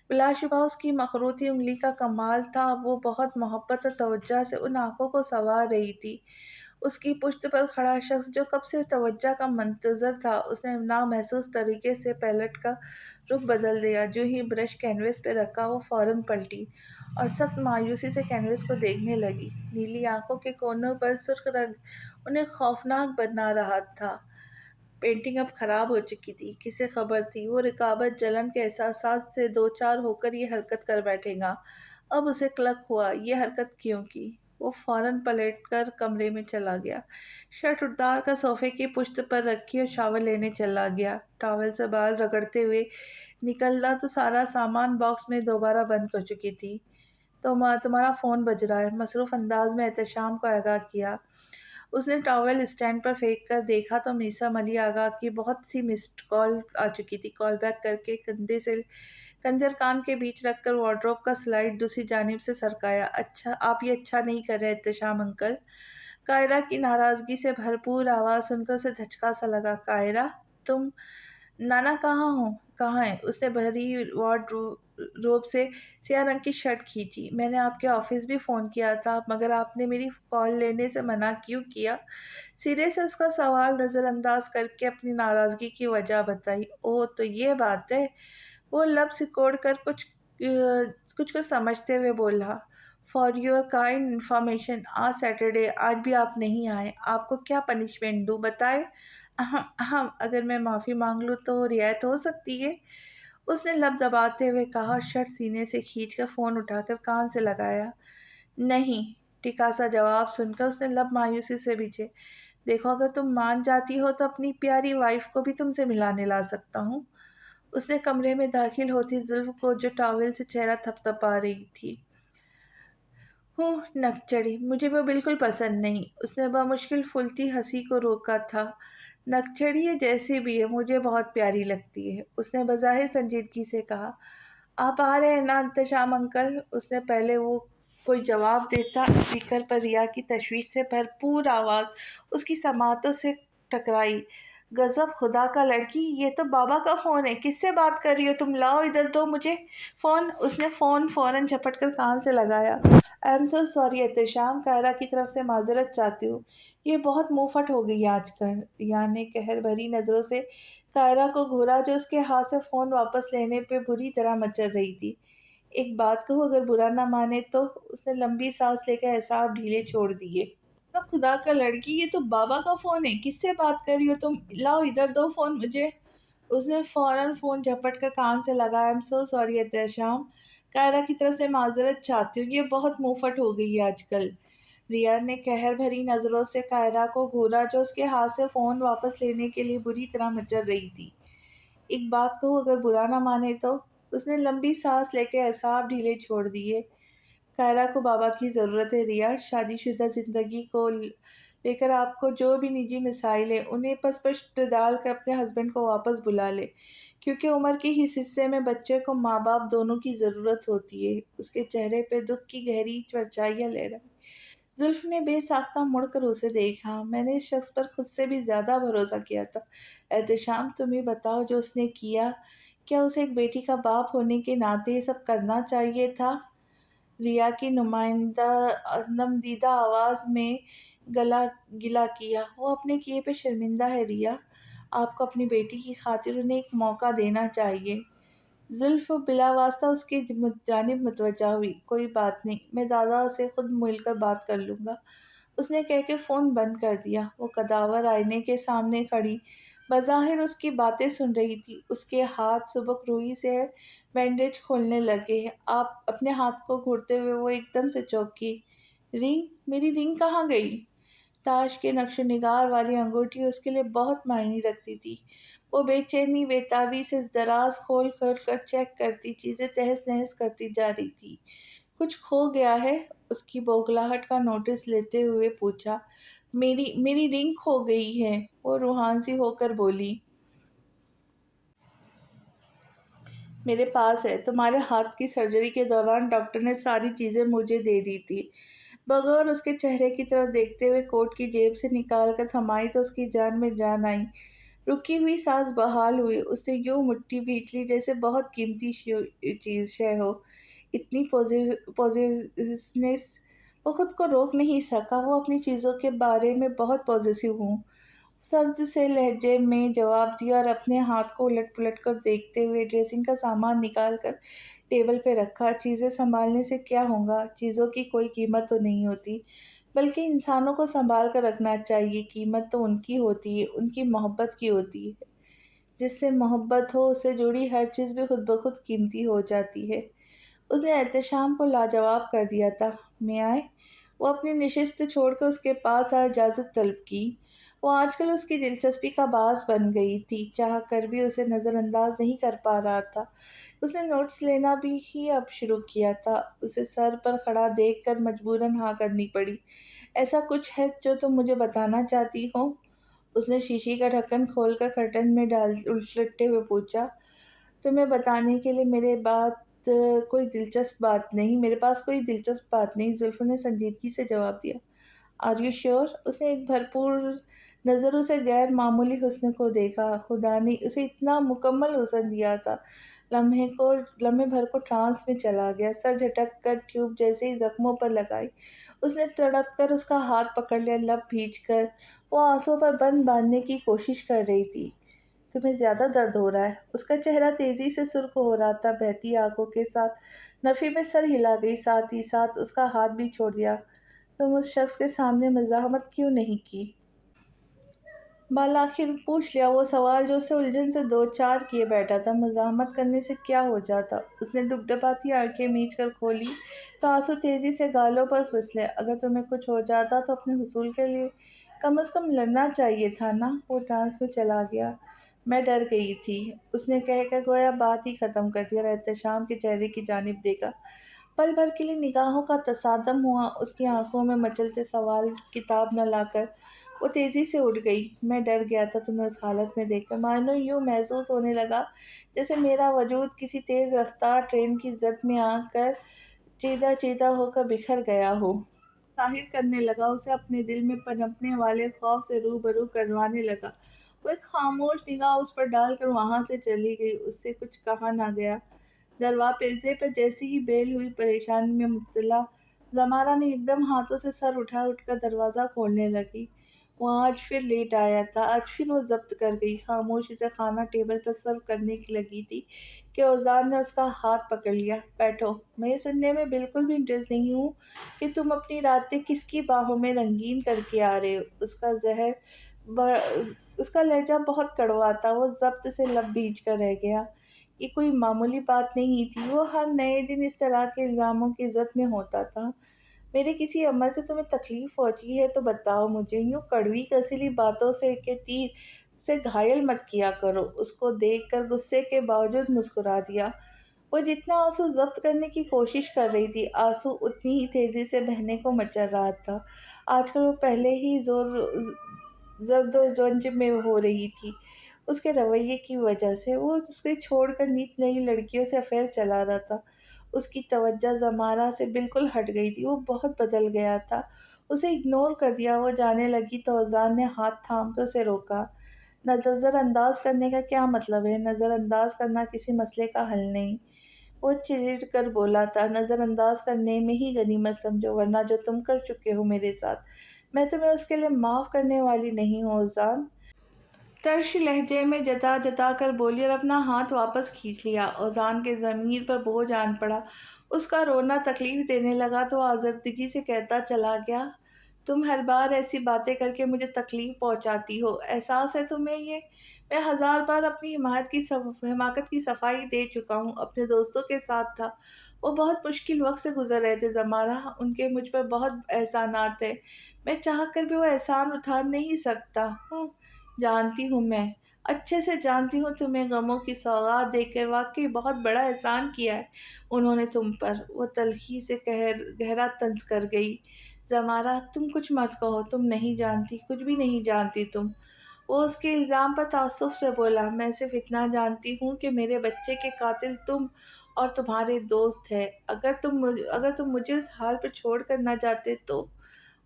بلا شبہ اس کی مخروطی انگلی کا کمال تھا، وہ بہت محبت اور توجہ سے ان آنکھوں کو سنوار رہی تھی۔ اس کی پشت پر کھڑا شخص جو کب سے توجہ کا منتظر تھا، اس نے نامحسوس طریقے سے پیلٹ کا رخ بدل دیا۔ جو ہی برش کینوس پہ رکھا، وہ فوراً پلٹی اور سخت مایوسی سے کینوس کو دیکھنے لگی۔ نیلی آنکھوں کے کونوں پر سرخ رنگ انہیں خوفناک بنا رہا تھا۔ پینٹنگ اب خراب ہو چکی تھی، کسے خبر تھی؟ وہ رقابت جلن کے احساسات سے دوچار ہو کر یہ حرکت کر بیٹھے گا۔ اب اسے کلک ہوا، یہ حرکت کیوں کی؟ وہ فوراً پلٹ کر کمرے میں چلا گیا، شرٹ اتار کر صوفے کی پشت پر رکھی اور شاور لینے چلا گیا۔ ٹاول سے بال رگڑتے ہوئے نکلا تو سارا سامان باکس میں دوبارہ بند کر چکی تھی۔ تمہارا فون بج رہا ہے، مصروف انداز میں احتشام کو آگاہ کیا۔ اس نے ٹاول اسٹینڈ پر پھینک کر دیکھا تو میسم علی آغا کی بہت سی مسڈ کال آ چکی تھی۔ کال بیک کر کے کندھے اور کان کے بیچ رکھ کر وارڈروب کا سلائڈ دوسری جانب سے سرکایا۔ اچھا، آپ یہ اچھا نہیں کر رہے احتشام انکل۔ قاہرہ کی ناراضگی سے بھرپور آواز سن کر اسے دھچکا سا لگا۔ قاہرہ، تم؟ نانا کہاں ہیں؟ اس نے بھری وارڈ روب سے سیاہ رنگ کی شرٹ کھینچی۔ میں نے آپ کے آفس بھی فون کیا تھا مگر آپ نے میری کال لینے سے منع کیوں کیا؟ سرے سے اس کا سوال نظر انداز کر کے اپنی ناراضگی کی وجہ بتائی۔ اوہ، تو یہ بات ہے؟ وہ لب سکوڑ کر کچھ سمجھتے ہوئے بولا۔ فار یور کائنڈ انفارمیشن، آج سیٹرڈے، آج بھی آپ نہیں آئے۔ آپ کو کیا پنشمنٹ دوں بتائے؟ اگر میں معافی مانگ لوں تو رعایت ہو سکتی ہے، اس نے لب دباتے ہوئے کہا۔ شرٹ سینے سے کھینچ کر فون اٹھا کر کان سے لگایا۔ نہیں، ٹھیکا سا جواب سن کر اس نے لب مایوسی سے بھیجے۔ دیکھو، اگر تم مان جاتی ہو تو اپنی پیاری وائف کو بھی تم سے ملانے لا سکتا ہوں۔ اس نے کمرے میں داخل ہوتی زلف کو جو ٹاول سے چہرہ تھپتھپا رہی تھی۔ نک چڑھی، مجھے وہ بالکل پسند نہیں۔ اس نے بمشکل پھولتی ہنسی کو روکا تھا۔ نک چڑھی ہے جیسی بھی ہے، مجھے بہت پیاری لگتی ہے، اس نے بظاہر سنجیدگی سے کہا۔ آپ آ رہے ہیں نا احتشام انکل؟ اس نے پہلے وہ کوئی جواب دیتا، اسپیکر پر ریا کی تشویش سے بھرپور آواز اس کی سماعتوں سے ٹکرائی۔ غضب خدا کا لڑکی، یہ تو بابا کا فون ہے، کس سے بات کر رہی ہو تم؟ لاؤ ادھر، دو مجھے فون۔ اس نے فون فوراً جھپٹ کر کان سے لگایا۔ I am so sorry Ehtesham, قاہرہ کی طرف سے معذرت چاہتی ہوں، یہ بہت منہ پھٹ ہو گئی آج کل۔ ریا نے قہر بھری نظروں سے قاہرہ کو گھورا جو اس کے ہاتھ سے فون واپس لینے پہ بری طرح مچل رہی تھی۔ ایک بات کہوں اگر برا نہ مانے تو؟ اس نے لمبی سانس لے کر اعصاب ڈھیلے چھوڑ دیے۔ تو خدا کا لڑکی، یہ تو بابا کا فون ہے، کس سے بات کر رہی ہو تم؟ لاؤ ادھر دو فون مجھے۔ اس نے فوراً فون جھپٹ کر کان سے لگایا۔ ایم سو سوری احتشام، کائرہ کی طرف سے معذرت چاہتی ہوں، یہ بہت منہ پھٹ ہو گئی ہے آج کل۔ ریا نے قہر بھری نظروں سے کائرہ کو گھورا جو اس کے ہاتھ سے فون واپس لینے کے لیے بری طرح مچل رہی تھی۔ ایک بات کہوں اگر برا نہ مانے تو؟ اس نے لمبی سانس لے کے اعصاب ڈھیلے چھوڑ دیے۔ کائرہ کو بابا کی ضرورت ہے ریا، شادی شدہ زندگی کو لے کر آپ کو جو بھی نجی مسائل ہیں انہیں پس پش ڈال کر اپنے ہسبینڈ کو واپس بلا لے، کیونکہ عمر کے اس حصے میں بچے کو ماں باپ دونوں کی ضرورت ہوتی ہے۔ اس کے چہرے پہ دکھ کی گہری پرچھائیاں لہرائی۔ زلف نے بے ساختہ مڑ کر اسے دیکھا۔ میں نے اس شخص پر خود سے بھی زیادہ بھروسہ کیا تھا احتشام، تم ہی بتاؤ جو اس نے کیا، کیا اسے ایک بیٹی کا باپ ہونے کے ناطے یہ سب کرنا چاہیے تھا؟ ریا کی نمدیدہ آواز میں گلا کیا۔ وہ اپنے کیے پہ شرمندہ ہے ریا، آپ کو اپنی بیٹی کی خاطر انہیں ایک موقع دینا چاہیے۔ زلف بلا واسطہ اس کی جانب متوجہ ہوئی۔ کوئی بات نہیں، میں دادا سے خود مل کر بات کر لوں گا، اس نے کہہ کے فون بند کر دیا۔ وہ قداور آئینے کے سامنے کھڑی بظاہر اس کی باتیں سن رہی تھی۔ اس کے ہاتھ سبک روئی سے بینڈیج کھولنے لگے۔ آپ اپنے ہاتھ کو گھڑتے ہوئے وہ ایک دم سے چونکی۔ رنگ؟ میری رنگ کہاں گئی؟ تاش کے نقش و نگار والی انگوٹھی اس کے لیے بہت معنی رکھتی تھی۔ وہ بے چینی بے تابی سے دراز کھول کھول کر چیک کرتی، چیزیں تہس نہس کرتی جا رہی تھی۔ کچھ کھو گیا ہے؟ اس کی بوکھلاہٹ کا نوٹس لیتے ہوئے پوچھا۔ میری رنگ کھو گئی ہے، وہ روحان سی ہو کر بولی۔ میرے پاس ہے، تمہارے ہاتھ کی سرجری کے دوران ڈاکٹر نے ساری چیزیں مجھے دے دی تھی۔ بغور اس کے چہرے کی طرف دیکھتے ہوئے کوٹ کی جیب سے نکال کر تھمائی تو اس کی جان میں جان آئی۔ رکی ہوئی سانس بحال ہوئی۔ اس نے یوں مٹھی بھیچ لی جیسے بہت قیمتی شے ہو۔ اتنی پوزیسنس! وہ خود کو روک نہیں سکا۔ وہ اپنی چیزوں کے بارے میں بہت پوزیسو ہوں۔ سرد سے لہجے میں جواب دیا اور اپنے ہاتھ کو الٹ پلٹ کر دیکھتے ہوئے ڈریسنگ کا سامان نکال کر ٹیبل پہ رکھا۔ چیزیں سنبھالنے سے کیا ہوگا؟ چیزوں کی کوئی قیمت تو نہیں ہوتی، بلکہ انسانوں کو سنبھال کر رکھنا چاہیے۔ قیمت تو ان کی ہوتی ہے، ان کی محبت کی ہوتی ہے۔ جس سے محبت ہو اس سے جڑی ہر چیز بھی خود بخود قیمتی ہو جاتی ہے۔ اس نے احتشام کو لاجواب کر دیا تھا۔ میں آئے؟ وہ اپنی نشست چھوڑ کر اس کے پاس آ اجازت طلب کی۔ وہ آج کل اس کی دلچسپی کا باعث بن گئی تھی، چاہ کر بھی اسے نظر انداز نہیں کر پا رہا تھا۔ اس نے نوٹس لینا بھی ہی اب شروع کیا تھا۔ اسے سر پر کھڑا دیکھ کر مجبوراً ہاں کرنی پڑی۔ ایسا کچھ ہے جو تم مجھے بتانا چاہتی ہو؟ اس نے شیشے کا ڈھکن کھول کر کرٹن میں الٹتے ہوئے پوچھا۔ تمہیں بتانے کے لیے میرے پاس کوئی دلچسپ بات نہیں، زلف نے سنجیدگی سے جواب دیا۔ Are you sure? اس نے ایک بھرپور نظروں سے غیر معمولی حسن کو دیکھا۔ خدا نے اسے اتنا مکمل حسن دیا تھا، لمحے بھر کو ٹرانس میں چلا گیا۔ سر جھٹک کر ٹیوب جیسے ہی زخموں پر لگائی۔ اس نے تڑپ کر اس کا ہاتھ پکڑ لیا، لب بھیج کر وہ آنسوں پر بند باندھنے کی کوشش کر رہی تھی۔ تمہیں زیادہ درد ہو رہا ہے؟ اس کا چہرہ تیزی سے سرخ ہو رہا تھا۔ بہتی آنکھوں کے ساتھ نفی میں سر ہلا گئی، ساتھ ہی ساتھ اس کا ہاتھ بھی چھوڑ دیا۔ تم اس شخص کے سامنے مزاحمت کیوں نہیں کی؟ بالآخر پوچھ لیا وہ سوال جو اسے الجھن سے دو چار کیے بیٹھا تھا۔ مزاحمت کرنے سے کیا ہو جاتا؟ اس نے ڈبڈباتی آنکھیں میچ کر کھولی تو آنسو تیزی سے گالوں پر پھسلے۔ اگر تمہیں کچھ ہو جاتا تو اپنے حصول کے لیے کم از کم لڑنا چاہیے تھا نا؟ وہ ٹرانس میں چلا گیا۔ میں ڈر گئی تھی، اس نے کہہ کر گویا بات ہی ختم کر دی اور احتشام کے چہرے کی جانب دیکھا۔ پل بھر کے لیے نگاہوں کا تصادم ہوا۔ اس کی آنکھوں میں مچلتے سوال کتاب نہ لا کر وہ تیزی سے اٹھ گئی۔ میں ڈر گیا تھا تمہیں اس حالت میں دیکھ کر، مانو یوں محسوس ہونے لگا جیسے میرا وجود کسی تیز رفتار ٹرین کی زد میں آ کر چیدہ چیدہ ہو کر بکھر گیا ہو۔ ظاہر کرنے لگا، اسے اپنے دل میں پنپنے والے خوف سے روبرو کروانے لگا۔ وہ ایک خاموش نگاہ اس پر ڈال کر وہاں سے چلی گئی۔ اس سے کچھ کہا نہ گیا۔ دروازے پر جیسے ہی بیل ہوئی، پریشانی میں مبتلا زمارہ نے ایک دم ہاتھوں سے سر اٹھ کر دروازہ کھولنے لگی۔ وہ آج پھر لیٹ آیا تھا، آج پھر وہ ضبط کر گئی، خاموشی سے کھانا ٹیبل پر سرو کرنے کی لگی تھی کہ اوزان نے اس کا ہاتھ پکڑ لیا۔ بیٹھو، میں یہ سننے میں بالکل بھی انٹرسٹ نہیں ہوں کہ تم اپنی راتیں کس کی باہوں میں رنگین کر کے آ رہے ہو۔ اس کا لہجہ بہت کڑوا تھا، وہ ضبط سے لب بیچ کر رہ گیا۔ یہ کوئی معمولی بات نہیں تھی، وہ ہر نئے دن اس طرح کے الزاموں کی زد میں ہوتا تھا۔ میرے کسی عمل سے تمہیں تکلیف پہنچی ہے تو بتاؤ مجھے، یوں کڑوی کسیلی باتوں سے کے تیر سے گھائل مت کیا کرو۔ اس کو دیکھ کر غصے کے باوجود مسکرا دیا۔ وہ جتنا آنسو ضبط کرنے کی کوشش کر رہی تھی، آنسو اتنی ہی تیزی سے بہنے کو مچل رہا تھا۔ آج کل وہ پہلے ہی زرد و زنج میں ہو رہی تھی، اس کے رویے کی وجہ سے۔ وہ اس کے چھوڑ کر نئی لڑکیوں سے افیئر چلا رہا تھا۔ اس کی توجہ زمارہ سے بالکل ہٹ گئی تھی، وہ بہت بدل گیا تھا۔ اسے اگنور کر دیا۔ وہ جانے لگی تو اوزان نے ہاتھ تھام کے اسے روکا۔ نظر انداز کرنے کا کیا مطلب ہے؟ نظر انداز کرنا کسی مسئلے کا حل نہیں، وہ چڑ کر بولا تھا۔ نظر انداز کرنے میں ہی غنیمت سمجھو، ورنہ جو تم کر چکے ہو میرے ساتھ، میں تمہیں اس کے لیے معاف کرنے والی نہیں ہوں اوزان۔ ترش لہجے میں جتا جتا کر بولی اور اپنا ہاتھ واپس کھینچ لیا۔ اوزان کے ضمیر پر بوجھ آن پڑا، اس کا رونا تکلیف دینے لگا تو آزردگی سے کہتا چلا گیا، تم ہر بار ایسی باتیں کر کے مجھے تکلیف پہنچاتی ہو، احساس ہے تمہیں یہ؟ میں 1000 بار اپنی حماقت کی صفائی دے چکا ہوں، اپنے دوستوں کے ساتھ تھا، وہ بہت مشکل وقت سے گزر رہے تھے زمارہ، ان کے مجھ پر بہت احسانات ہیں، میں چاہ کر بھی وہ احسان اتار نہیں سکتا ہوں۔ جانتی ہوں، میں اچھے سے جانتی ہوں، تمہیں غموں کی سوغات دے کر واقعی بہت بڑا احسان کیا ہے انہوں نے تم پر۔ وہ تلخی سے گہرا طنز کر گئی۔ زمارہ، تم کچھ مت کہو، تم نہیں جانتی، کچھ بھی نہیں جانتی تم۔ وہ اس کے الزام پر تعصب سے بولا، میں صرف اتنا جانتی ہوں کہ میرے بچے کے قاتل تم اور تمہارے دوست ہیں، اگر تم مجھے اس حال پر چھوڑ کر نہ جاتے تو۔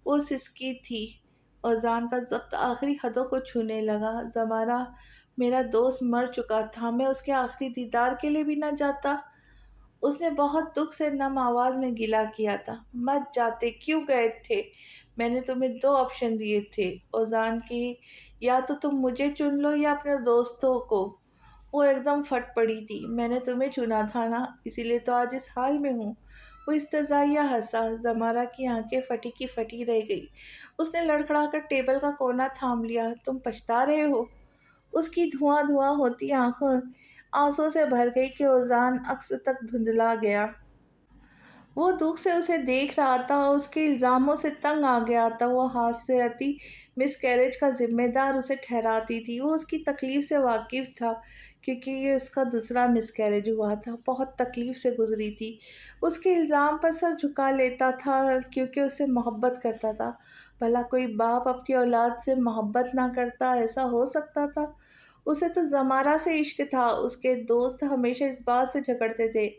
وہ سسکی تھی۔ اوزان کا ضبط آخری حدوں کو چھونے لگا۔ زمارہ، میرا دوست مر چکا تھا، میں اس کے آخری دیدار کے لیے بھی نہ جاتا؟ اس نے بہت دکھ سے نم آواز میں گلہ کیا تھا۔ مت جاتے، کیوں گئے تھے؟ میں نے تمہیں 2 آپشن دیے تھے اوزان کی، یا تو تم مجھے چن لو یا اپنے دوستوں کو۔ وہ ایک دم پھٹ پڑی تھی۔ میں نے تمہیں چنا تھا نا، اسی لیے تو آج اس حال میں ہوں۔ وہ استہزائیہ ہنسا۔ زمارہ کی آنکھیں پھٹی کی پھٹی رہ گئی۔ اس نے لڑکھڑا کر ٹیبل کا کونا تھام لیا۔ تم پچھتا رہے ہو؟ اس کی دھواں دھواں ہوتی آنکھوں آنسوں سے بھر گئی کہ اوزان عکس تک دھندلا گیا۔ وہ دکھ سے اسے دیکھ رہا تھا اور اس کے الزاموں سے تنگ آ گیا تھا۔ وہ حادثاتی مس کیریج کا ذمہ دار اسے ٹھہراتی تھی۔ وہ اس کی تکلیف سے واقف تھا کیونکہ یہ اس کا دوسرا مس کیریج ہوا تھا، بہت تکلیف سے گزری تھی۔ اس کے الزام پر سر جھکا لیتا تھا کیونکہ اس سے محبت کرتا تھا۔ بھلا کوئی باپ اپنی اولاد سے محبت نہ کرتا؟ ایسا ہو سکتا تھا؟ اسے تو زمارہ سے عشق تھا۔ اس کے دوست ہمیشہ اس بات سے جھگڑتے تھے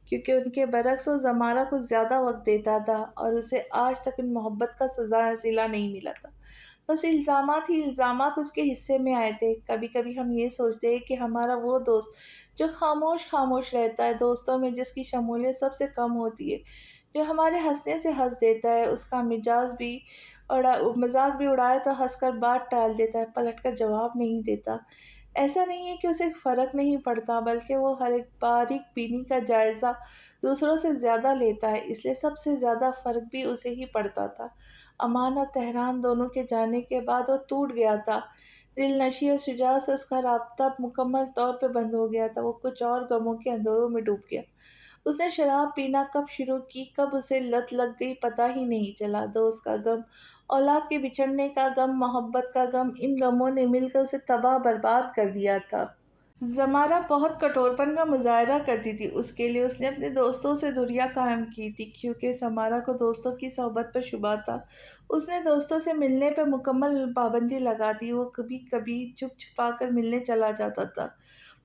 کیونکہ ان کے برعکس وہ زمارہ کو زیادہ وقت دیتا تھا اور اسے آج تک ان محبت کا صلہ نہیں ملا تھا۔ بس الزامات ہی الزامات اس کے حصے میں آئے تھے۔ کبھی کبھی ہم یہ سوچتے ہیں کہ ہمارا وہ دوست جو خاموش خاموش رہتا ہے، دوستوں میں جس کی شمولیت سب سے کم ہوتی ہے، جو ہمارے ہنسنے سے ہنس دیتا ہے، اس کا مذاق بھی اڑائے تو ہنس کر بات ٹال دیتا ہے، پلٹ کر جواب نہیں دیتا۔ ایسا نہیں ہے کہ اسے فرق نہیں پڑتا، بلکہ وہ ہر ایک باریک بینی کا جائزہ دوسروں سے زیادہ لیتا ہے، اس لیے سب سے زیادہ فرق بھی اسے ہی پڑتا تھا۔ امان اور تہران دونوں کے جانے کے بعد وہ ٹوٹ گیا تھا۔ دل نشیں اور شجاعت سے اس کا رابطہ مکمل طور پہ بند ہو گیا تھا۔ وہ کچھ اور غموں کے اندھیروں میں ڈوب گیا۔ اس نے شراب پینا کب شروع کی، کب اسے لت لگ گئی، پتہ ہی نہیں چلا۔ دوست کا غم، اولاد کے بچھڑنے کا غم، محبت کا غم، ان غموں نے مل کر اسے تباہ برباد کر دیا تھا۔ زمارہ بہت کٹھورپن کا مظاہرہ کرتی تھی اس کے لیے۔ اس نے اپنے دوستوں سے دوریاں قائم کی تھی کیونکہ زمارہ کو دوستوں کی صحبت پر شبہ تھا۔ اس نے دوستوں سے ملنے پر مکمل پابندی لگا دی۔ وہ کبھی کبھی چھپ چھپا کر ملنے چلا جاتا تھا۔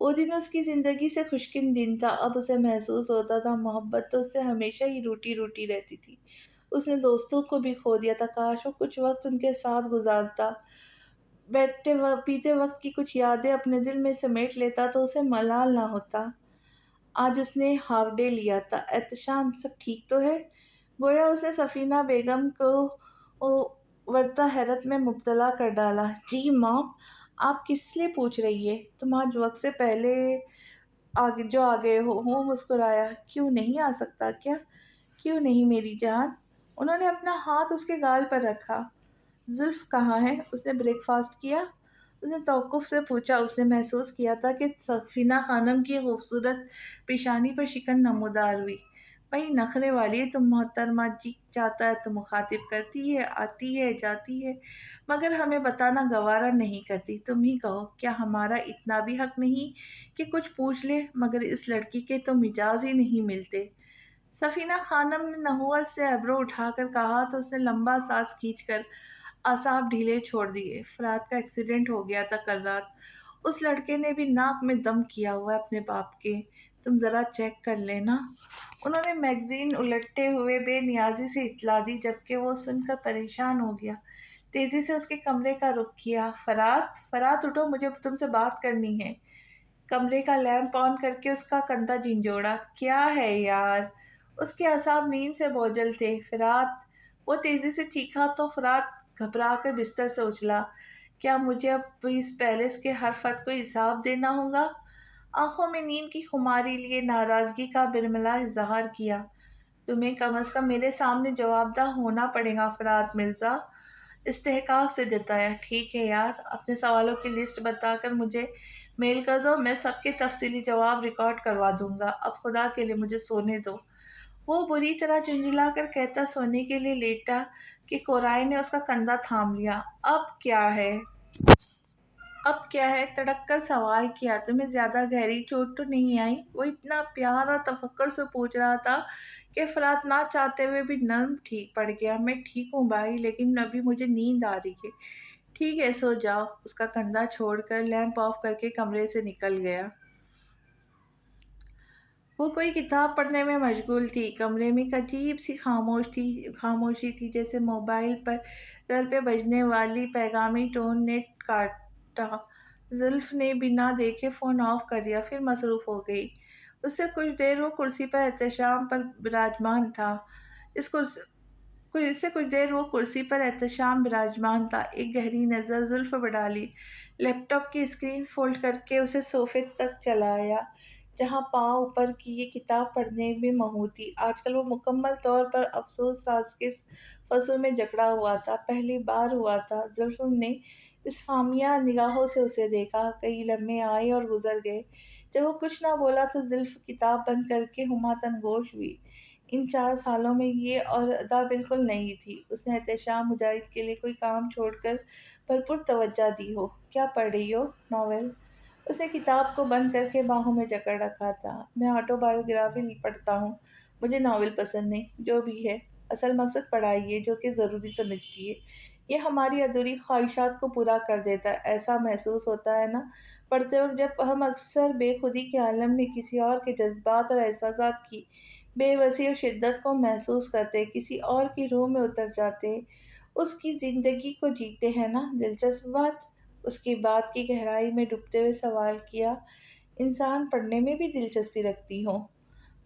وہ دن اس کی زندگی سے خشکن دن تھا۔ اب اسے محسوس ہوتا تھا محبت تو اس سے ہمیشہ ہی روٹی روٹی رہتی تھی۔ اس نے دوستوں کو بھی کھو دیا تھا۔ کاش وہ کچھ وقت ان کے ساتھ گزارتا، بیٹھتے پیتے وقت کی کچھ یادیں اپنے دل میں سمیٹ لیتا تو اسے ملال نہ ہوتا۔ آج اس نے ہاف ڈے لیا تھا۔ احتشام، سب ٹھیک تو ہے؟ گویا اس نے سفینہ بیگم کو ورتا حیرت میں مبتلا کر ڈالا۔ جی مام، آپ کس لیے پوچھ رہی ہے؟ تم آج وقت سے پہلے آ گئے ہو۔ وہ مسکرایا۔ کیوں نہیں آ سکتا کیا؟ کیوں نہیں میری جان؟ انہوں نے اپنا ہاتھ اس کے گال پر رکھا۔ زلف کہاں ہے؟ اس نے بریک فاسٹ کیا؟ اس نے توقف سے پوچھا۔ اس نے محسوس کیا تھا کہ سفینہ خانم کی خوبصورت پیشانی پر شکن نمودار ہوئی۔ بھئی نخرے والی ہے تم محترمہ جی، چاہتا ہے تو مخاطب کرتی ہے، آتی ہے، جاتی ہے، مگر ہمیں بتانا گوارا نہیں کرتی۔ تم ہی کہو، کیا ہمارا اتنا بھی حق نہیں کہ کچھ پوچھ لے؟ مگر اس لڑکی کے تو مجاز ہی نہیں ملتے۔ سفینہ خانم نے نحوست سے ابرو اٹھا کر کہا تو اس نے لمبا سانس کھینچ کر اعصاب ڈھیلے چھوڑ دیے۔ فرات کا ایکسیڈنٹ ہو گیا تھا کل رات۔ اس لڑکے نے بھی ناک میں دم کیا ہوا ہے اپنے باپ کے، تم ذرا چیک کر لینا۔ انہوں نے میگزین الٹتے ہوئے بے نیازی سے اطلاع دی، جبکہ وہ سن کر پریشان ہو گیا۔ تیزی سے اس کے کمرے کا رخ کیا۔ فرات، فرات اٹھو، مجھے تم سے بات کرنی ہے۔ کمرے کا لیمپ آن کر کے اس کا کندھا جھنجھوڑا۔ کیا ہے یار؟ اس کے اعصاب نیند سے بوجھل تھے۔ فرات، وہ تیزی سے چیخا تو فرات گھبرا کر بستر سے اچھلا۔ کیا مجھے اب اس پیلس کے ہر فرد کو حساب دینا ہوگا؟ آنکھوں میں نیند کی خماری لیے ناراضگی کا برملا اظہار کیا۔ تمہیں کم از کم میرے سامنے جواب دہ ہونا پڑے گا فرات مرزا، استحقاق سے جتایا۔ ٹھیک ہے یار، اپنے سوالوں کی لسٹ بتا کر مجھے میل کر دو، میں سب کے تفصیلی جواب ریکارڈ کروا دوں گا۔ اب خدا کے لیے مجھے سونے دو۔ وہ بری طرح جھنجھلا کر کہتا سونے کے لیے لیٹا کہ کورائی نے اس کا کندھا تھام لیا۔ اب کیا ہے؟ اب کیا ہے؟ تڑک کر سوال کیا۔ تمہیں زیادہ گہری چوٹ تو نہیں آئی؟ وہ اتنا پیار اور تفکر سے پوچھ رہا تھا کہ فرات نہ چاہتے ہوئے بھی نرم ٹھیک پڑ گیا۔ میں ٹھیک ہوں بھائی، لیکن ابھی مجھے نیند آ رہی ہے۔ ٹھیک ہے، سو جاؤ۔ اس کا کندھا چھوڑ کر لیمپ آف کر کے کمرے سے نکل گیا۔ وہ کوئی کتاب پڑھنے میں مشغول تھی۔ کمرے میں ایک عجیب سی خاموشی تھی، جیسے موبائل پر در پہ بجنے والی پیغامی ٹون نے کاٹا۔ زلف نے بنا دیکھے فون آف کر دیا، پھر مصروف ہو گئی۔ اس سے کچھ دیر وہ کرسی پر احتشام پر براجمان تھا۔ ایک گہری نظر زلف پر ڈالی، لیپ ٹاپ کی اسکرین فولڈ کر کے اسے صوفے تک چلایا جہاں پاؤں اوپر کی یہ کتاب پڑھنے میں مہو تھی۔ آج کل وہ مکمل طور پر افسوس ساز کے فصل میں جکڑا ہوا تھا۔ پہلی بار ہوا تھا۔ زلف نے استفہامیہ نگاہوں سے اسے دیکھا۔ کئی لمحے آئے اور گزر گئے۔ جب وہ کچھ نہ بولا تو زلف کتاب بند کر کے ہمہ گوش ہوئی۔ ان 4 سالوں میں یہ ادا بالکل نہیں تھی۔ اس نے احتشام مجاہد کے لیے کوئی کام چھوڑ کر بھرپور توجہ دی ہو۔ کیا پڑھ رہی ہو؟ ناول؟ اس نے کتاب کو بند کر کے باہوں میں جکڑ رکھا تھا۔ میں آٹو بایوگرافی پڑھتا ہوں، مجھے ناول پسند نہیں۔ جو بھی ہے، اصل مقصد پڑھائی ہے جو کہ ضروری سمجھتی ہے۔ یہ ہماری ادھوری خواہشات کو پورا کر دیتا ہے۔ ایسا محسوس ہوتا ہے نا پڑھتے وقت، جب ہم اکثر بے خودی کے عالم میں کسی اور کے جذبات اور احساسات کی بے بسی اور شدت کو محسوس کرتے، کسی اور کی روح میں اتر جاتے، اس کی زندگی کو جیتے ہیں نا۔ دلچسپ بات۔ اس کی بات کی گہرائی میں ڈوبتے ہوئے سوال کیا۔ انسان پڑھنے میں بھی دلچسپی رکھتی ہو؟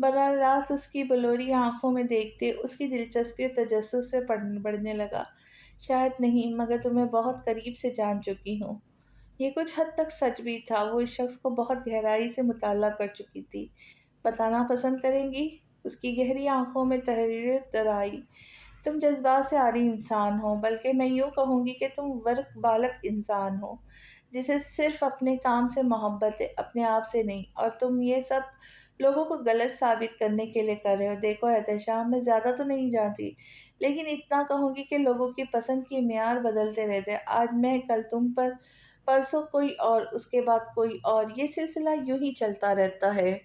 براہ راست اس کی بلوری آنکھوں میں دیکھتے اس کی دلچسپی اور تجسس سے بڑھنے لگا۔ شاید نہیں، مگر تمہیں بہت قریب سے جان چکی ہوں۔ یہ کچھ حد تک سچ بھی تھا۔ وہ اس شخص کو بہت گہرائی سے مطالعہ کر چکی تھی۔ بتانا پسند کریں گی؟ اس کی گہری آنکھوں میں تحریر در آئی۔ تم جذبات سے عاری انسان ہو، بلکہ میں یوں کہوں گی کہ تم ورق بالق انسان ہو، جسے صرف اپنے کام سے محبت ہے، اپنے آپ سے نہیں۔ اور تم یہ سب لوگوں کو غلط ثابت کرنے کے لیے کر رہے ہو۔ دیکھو احتشام، میں زیادہ تو نہیں جانتی، لیکن اتنا کہوں گی کہ لوگوں کی پسند کے معیار بدلتے رہتے ہیں۔ آج میں، کل تم پر، پرسوں کوئی اور، اس کے بعد کوئی اور، یہ سلسلہ یوں ہی چلتا رہتا ہے۔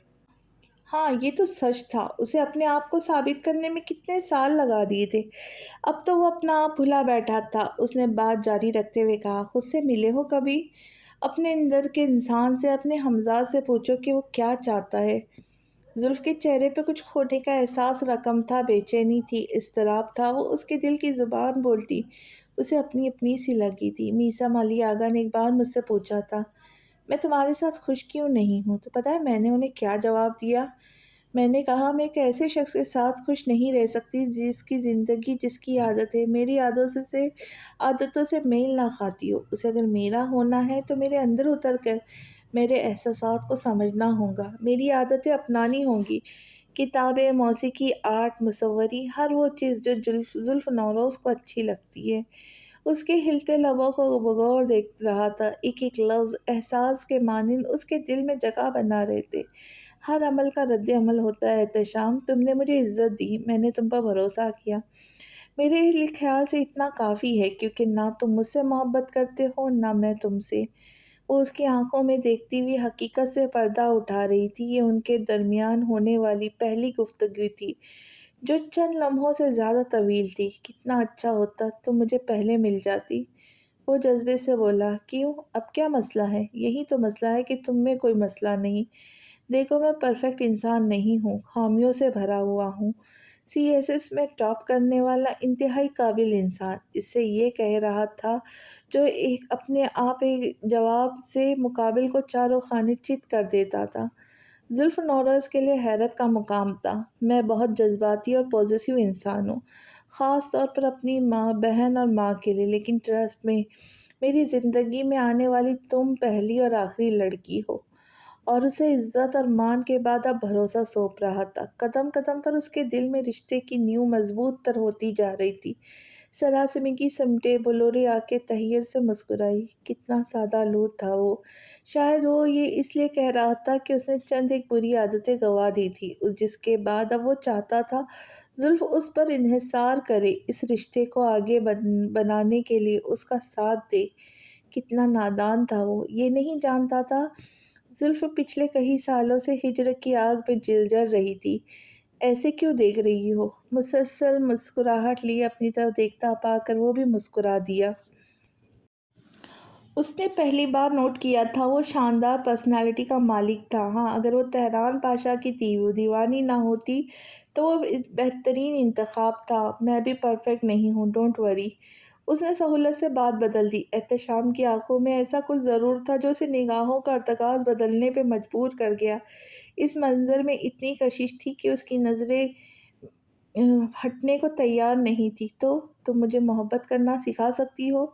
ہاں، یہ تو سچ تھا۔ اسے اپنے آپ کو ثابت کرنے میں کتنے سال لگا دیے تھے۔ اب تو وہ اپنا آپ بھلا بیٹھا تھا۔ اس نے بات جاری رکھتے ہوئے کہا، خود سے ملے ہو کبھی؟ اپنے اندر کے انسان سے، اپنے ہمزاد سے پوچھو کہ وہ کیا چاہتا ہے۔ زلف کے چہرے پہ کچھ کھونے کا احساس رقم تھا، بے چینی تھی، اضطراب تھا۔ وہ اس کے دل کی زبان بولتی اسے اپنی اپنی سی لگی تھی۔ میثم علی آغا نے ایک بار مجھ سے پوچھا تھا، میں تمہارے ساتھ خوش کیوں نہیں ہوں؟ تو پتہ ہے میں نے انہیں کیا جواب دیا؟ میں نے کہا میں ایک ایسے شخص کے ساتھ خوش نہیں رہ سکتی جس کی زندگی جس کی عادتیں میری عادتوں سے میل نہ کھاتی ہو۔ اسے اگر میرا ہونا ہے تو میرے اندر اتر کر میرے احساسات کو سمجھنا ہوگا، میری عادتیں اپنانی ہوں گی۔ کتابیں، موسیقی، آرٹ، مصوری، ہر وہ چیز جو زلف نوروز کو اچھی لگتی ہے۔ اس کے ہلتے لبوں کو بغور دیکھ رہا تھا، ایک ایک لفظ احساس کے مانند اس کے دل میں جگہ بنا رہے تھے۔ ہر عمل کا رد عمل ہوتا ہے احتشام، تم نے مجھے عزت دی، میں نے تم پر بھروسہ کیا۔ میرے خیال سے اتنا کافی ہے، کیونکہ نہ تم مجھ سے محبت کرتے ہو نہ میں تم سے۔ وہ اس کی آنکھوں میں دیکھتی ہوئی حقیقت سے پردہ اٹھا رہی تھی۔ یہ ان کے درمیان ہونے والی پہلی گفتگو تھی جو چند لمحوں سے زیادہ طویل تھی۔ کتنا اچھا ہوتا تم مجھے پہلے مل جاتی، وہ جذبے سے بولا۔ کیوں؟ اب کیا مسئلہ ہے؟ یہی تو مسئلہ ہے کہ تم میں کوئی مسئلہ نہیں۔ دیکھو میں پرفیکٹ انسان نہیں ہوں، خامیوں سے بھرا ہوا ہوں۔ CSS میں ٹاپ کرنے والا انتہائی قابل انسان اس سے یہ کہہ رہا تھا جو ایک اپنے آپ ایک جواب سے مقابل کو چاروں خانے چت کر دیتا تھا۔ زلف نوروز کے لیے حیرت کا مقام تھا۔ میں بہت جذباتی اور پوزیسیو انسان ہوں، خاص طور پر اپنی ماں، بہن اور ماں کے لیے، لیکن ٹرسٹ میں میری زندگی میں آنے والی تم پہلی اور آخری لڑکی ہو۔ اور اسے عزت اور مان کے بعد اب بھروسہ سونپ رہا تھا۔ قدم قدم پر اس کے دل میں رشتے کی نیو مضبوط تر ہوتی جا رہی تھی۔ سراسیمگی سمٹے، بلورے آنکھیں تحیر سے مسکرائی۔ کتنا سادہ لوح تھا وہ۔ شاید وہ یہ اس لیے کہہ رہا تھا کہ اس نے چند ایک بری عادتیں گنوا دی تھی، جس کے بعد اب وہ چاہتا تھا زلف اس پر انحصار کرے، اس رشتے کو آگے بنانے کے لیے اس کا ساتھ دے۔ کتنا نادان تھا وہ، یہ نہیں جانتا تھا زلف پچھلے کئی سالوں سے ہجر کی آگ میں جل رہی تھی۔ ایسے کیوں دیکھ رہی ہو؟ مسلسل مسکراہٹ لیے اپنی طرف دیکھتا پا کر وہ بھی مسکرا دیا۔ اس نے پہلی بار نوٹ کیا تھا وہ شاندار پرسنالٹی کا مالک تھا۔ ہاں، اگر وہ تہران پاشا کی دیوانی نہ ہوتی تو وہ بہترین انتخاب تھا۔ میں بھی پرفیکٹ نہیں ہوں، ڈونٹ وری۔ اس نے سہولت سے بات بدل دی۔ احتشام کی آنکھوں میں ایسا کچھ ضرور تھا جو اسے نگاہوں کا ارتکاز بدلنے پہ مجبور کر گیا۔ اس منظر میں اتنی کشش تھی کہ اس کی نظریں ہٹنے کو تیار نہیں تھی۔ تو تم مجھے محبت کرنا سکھا سکتی ہو؟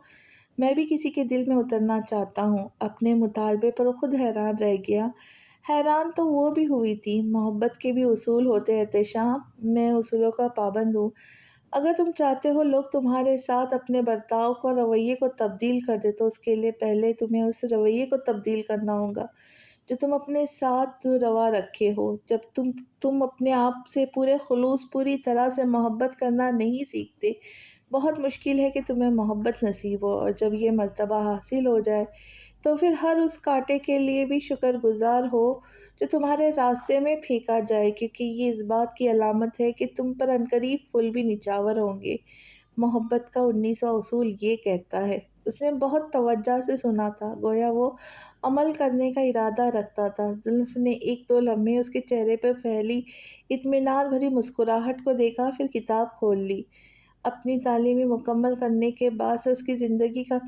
میں بھی کسی کے دل میں اترنا چاہتا ہوں۔ اپنے مطالبے پر خود حیران رہ گیا۔ حیران تو وہ بھی ہوئی تھی۔ محبت کے بھی اصول ہوتے ہیں احتشام، میں اصولوں کا پابند ہوں۔ اگر تم چاہتے ہو لوگ تمہارے ساتھ اپنے برتاؤ کو، رویے کو تبدیل کر دیں تو اس کے لیے پہلے تمہیں اس رویے کو تبدیل کرنا ہوگا جو تم اپنے ساتھ روا رکھے ہو۔ جب تم اپنے آپ سے پورے خلوص، پوری طرح سے محبت کرنا نہیں سیکھتے، بہت مشکل ہے کہ تمہیں محبت نصیب ہو، اور جب یہ مرتبہ حاصل ہو جائے تو پھر ہر اس کانٹے کے لیے بھی شکر گزار ہو جو تمہارے راستے میں پھینکا جائے، کیونکہ یہ اس بات کی علامت ہے کہ تم پر عنقریب پھول بھی نچھاور ہوں گے۔ محبت کا 19واں اصول یہ کہتا ہے۔ اس نے بہت توجہ سے سنا تھا، گویا وہ عمل کرنے کا ارادہ رکھتا تھا۔ زلف نے ایک دو لمحے اس کے چہرے پر پھیلی اطمینان بھری مسکراہٹ کو دیکھا، پھر کتاب کھول لی۔ اپنی تعلیم مکمل کرنے کے بعد سے اس کی زندگی کا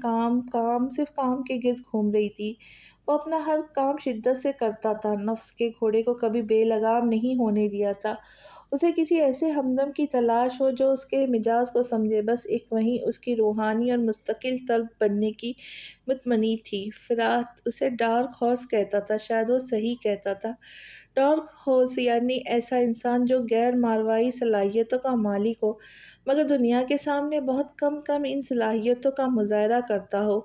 صرف کام کے گرد گھوم رہی تھی۔ وہ اپنا ہر کام شدت سے کرتا تھا، نفس کے گھوڑے کو کبھی بے لگام نہیں ہونے دیا تھا۔ اسے کسی ایسے ہمدم کی تلاش ہو جو اس کے مزاج کو سمجھے، بس ایک وہیں اس کی روحانی اور مستقل طلب بننے کی متمنی تھی۔ فرات اسے ڈارک ہارس کہتا تھا، شاید وہ صحیح کہتا تھا۔ ڈارک ہارس یعنی ایسا انسان جو غیر ماورایی صلاحیتوں کا مالک ہو، مگر دنیا کے سامنے بہت کم ان صلاحیتوں کا مظاہرہ کرتا ہو۔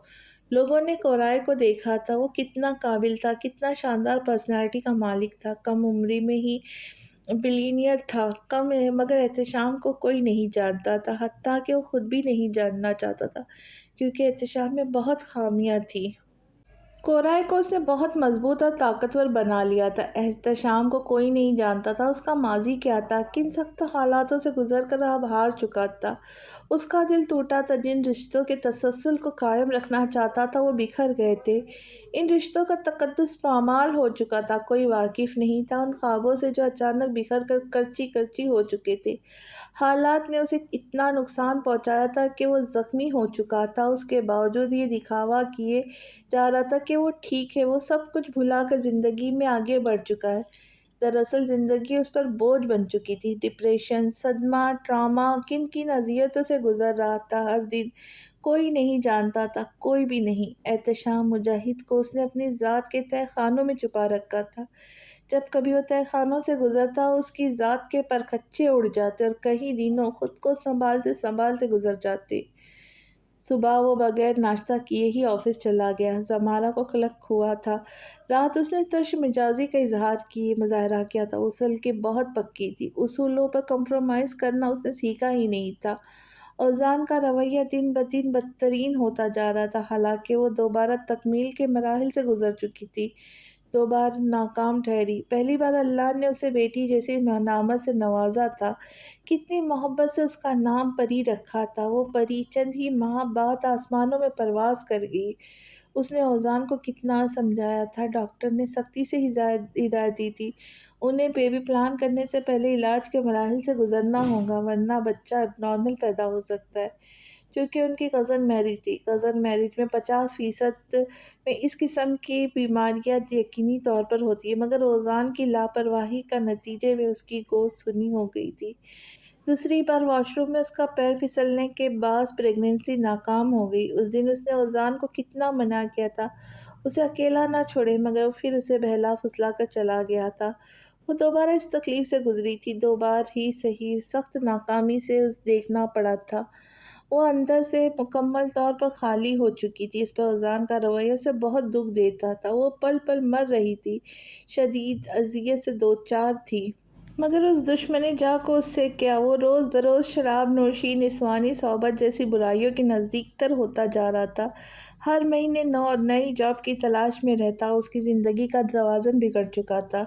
لوگوں نے کورائے کو دیکھا تھا، وہ کتنا قابل تھا، کتنا شاندار پرسنالٹی کا مالک تھا، کم عمری میں ہی بلینئر تھا، مگر احتشام کو کوئی نہیں جانتا تھا، حتیٰ کہ وہ خود بھی نہیں جاننا چاہتا تھا، کیونکہ احتشام میں بہت خامیاں تھیں۔ کورائے کو اس نے بہت مضبوط اور طاقتور بنا لیا تھا۔ احتشام کو کوئی نہیں جانتا تھا، اس کا ماضی کیا تھا، کن سخت حالاتوں سے گزر کر اب ہار چکا تھا۔ اس کا دل ٹوٹا تھا، جن رشتوں کے تسلسل کو قائم رکھنا چاہتا تھا وہ بکھر گئے تھے۔ ان رشتوں کا تقدس پامال ہو چکا تھا، کوئی واقف نہیں تھا ان خوابوں سے جو اچانک بکھر کر کرچی کرچی ہو چکے تھے۔ حالات نے اسے اتنا نقصان پہنچایا تھا کہ وہ زخمی ہو چکا تھا، اس کے باوجود یہ دکھاوا کیے جا رہا تھا کہ وہ ٹھیک ہے، وہ سب کچھ بھلا کر زندگی میں آگے بڑھ چکا ہے۔ دراصل زندگی اس پر بوجھ بن چکی تھی۔ ڈپریشن، صدمہ، ٹراما، کن کن اذیتوں سے گزر رہا تھا ہر دن، کوئی نہیں جانتا تھا، کوئی بھی نہیں۔ احتشام مجاہد کو اس نے اپنی ذات کے تہہ خانوں میں چھپا رکھا تھا۔ جب کبھی وہ تہہ خانوں سے گزرتا اس کی ذات کے پرخچے اڑ جاتے اور کئی دنوں خود کو سنبھالتے سنبھالتے گزر جاتے۔ صبح وہ بغیر ناشتہ کیے ہی آفس چلا گیا۔ زمارہ کو قلق ہوا تھا۔ رات اس نے ترش مزاجی کا مظاہرہ کیا تھا۔ اصل کی بہت پکی تھی، اصولوں پر کمپرومائز کرنا اس نے سیکھا ہی نہیں تھا۔ اوزان کا رویہ دن بدن بدترین ہوتا جا رہا تھا، حالانکہ وہ دوبارہ تکمیل کے مراحل سے گزر چکی تھی۔ 2 بار ناکام ٹھہری۔ پہلی بار اللہ نے اسے بیٹی جیسی نعمت سے نوازا تھا، کتنی محبت سے اس کا نام پری رکھا تھا۔ وہ پری چند ہی ماہ بعد آسمانوں میں پرواز کر گئی۔ اس نے اوزان کو کتنا سمجھایا تھا، ڈاکٹر نے سختی سے ہدایت دی تھی، انہیں بیبی پلان کرنے سے پہلے علاج کے مراحل سے گزرنا ہوگا ورنہ بچہ اب نارمل پیدا ہو سکتا ہے۔ چونکہ ان کی کزن میرج تھی، کزن میرج میں 50% میں اس قسم کی بیماریاں یقینی طور پر ہوتی ہیں، مگر اوزان کی لاپرواہی کا نتیجے میں اس کی گود سنی ہو گئی تھی۔ دوسری بار واش روم میں اس کا پیر پھسلنے کے باعث پریگنینسی ناکام ہو گئی۔ اس دن اس نے اوزان کو کتنا منع کیا تھا اسے اکیلا نہ چھوڑے، مگر وہ پھر اسے بہلا پھسلا کر چلا گیا تھا۔ وہ دوبارہ اس تکلیف سے گزری تھی، 2 بار ہی صحیح، سخت ناکامی سے دیکھنا پڑا تھا۔ وہ اندر سے مکمل طور پر خالی ہو چکی تھی۔ اس پر اوزان کا رویہ اسے بہت دکھ دیتا تھا۔ وہ پل پل مر رہی تھی، شدید اذیت سے دوچار تھی۔ مگر اس دشمن جاں کو اس سے کیا؟ وہ روز بروز شراب نوشی، نسوانی صحبت جیسی برائیوں کے نزدیک تر ہوتا جا رہا تھا۔ ہر مہینے نئی جاب کی تلاش میں رہتا۔ اس کی زندگی کا توازن بگڑ چکا تھا۔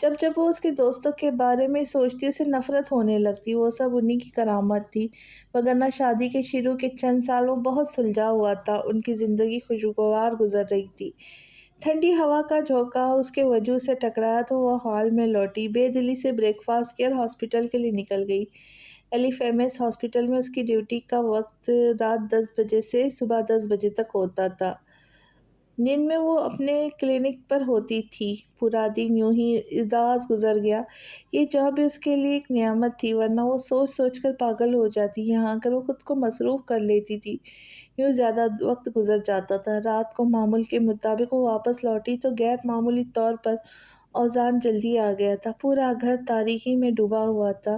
جب جب وہ اس کے دوستوں کے بارے میں سوچتی اسے نفرت ہونے لگتی۔ وہ سب انہی کی کرامت تھی، وگرنہ شادی کے شروع کے چند سال وہ بہت سلجھا ہوا تھا۔ ان کی زندگی خوشگوار گزر رہی تھی۔ ٹھنڈی ہوا کا جھونکا اس کے وجود سے ٹکرایا تو وہ ہال میں لوٹی، بے دلی سے بریک فاسٹ کیا اور ہاسپٹل کے لیے نکل گئی۔ ایلیف ایم ایس ہاسپٹل میں اس کی ڈیوٹی کا وقت رات 10 بجے سے صبح 10 بجے تک ہوتا تھا۔ دن میں وہ اپنے کلینک پر ہوتی تھی۔ پورا دن یوں ہی اداس گزر گیا۔ یہ جاب اس کے لیے ایک نعمت تھی، ورنہ وہ سوچ سوچ کر پاگل ہو جاتی۔ یہاں آ کر وہ خود کو مصروف کر لیتی تھی، یوں زیادہ وقت گزر جاتا تھا۔ رات کو معمول کے مطابق وہ واپس لوٹی تو غیر معمولی طور پر اوزان جلدی آ گیا تھا۔ پورا گھر تاریکی میں ڈوبا ہوا تھا۔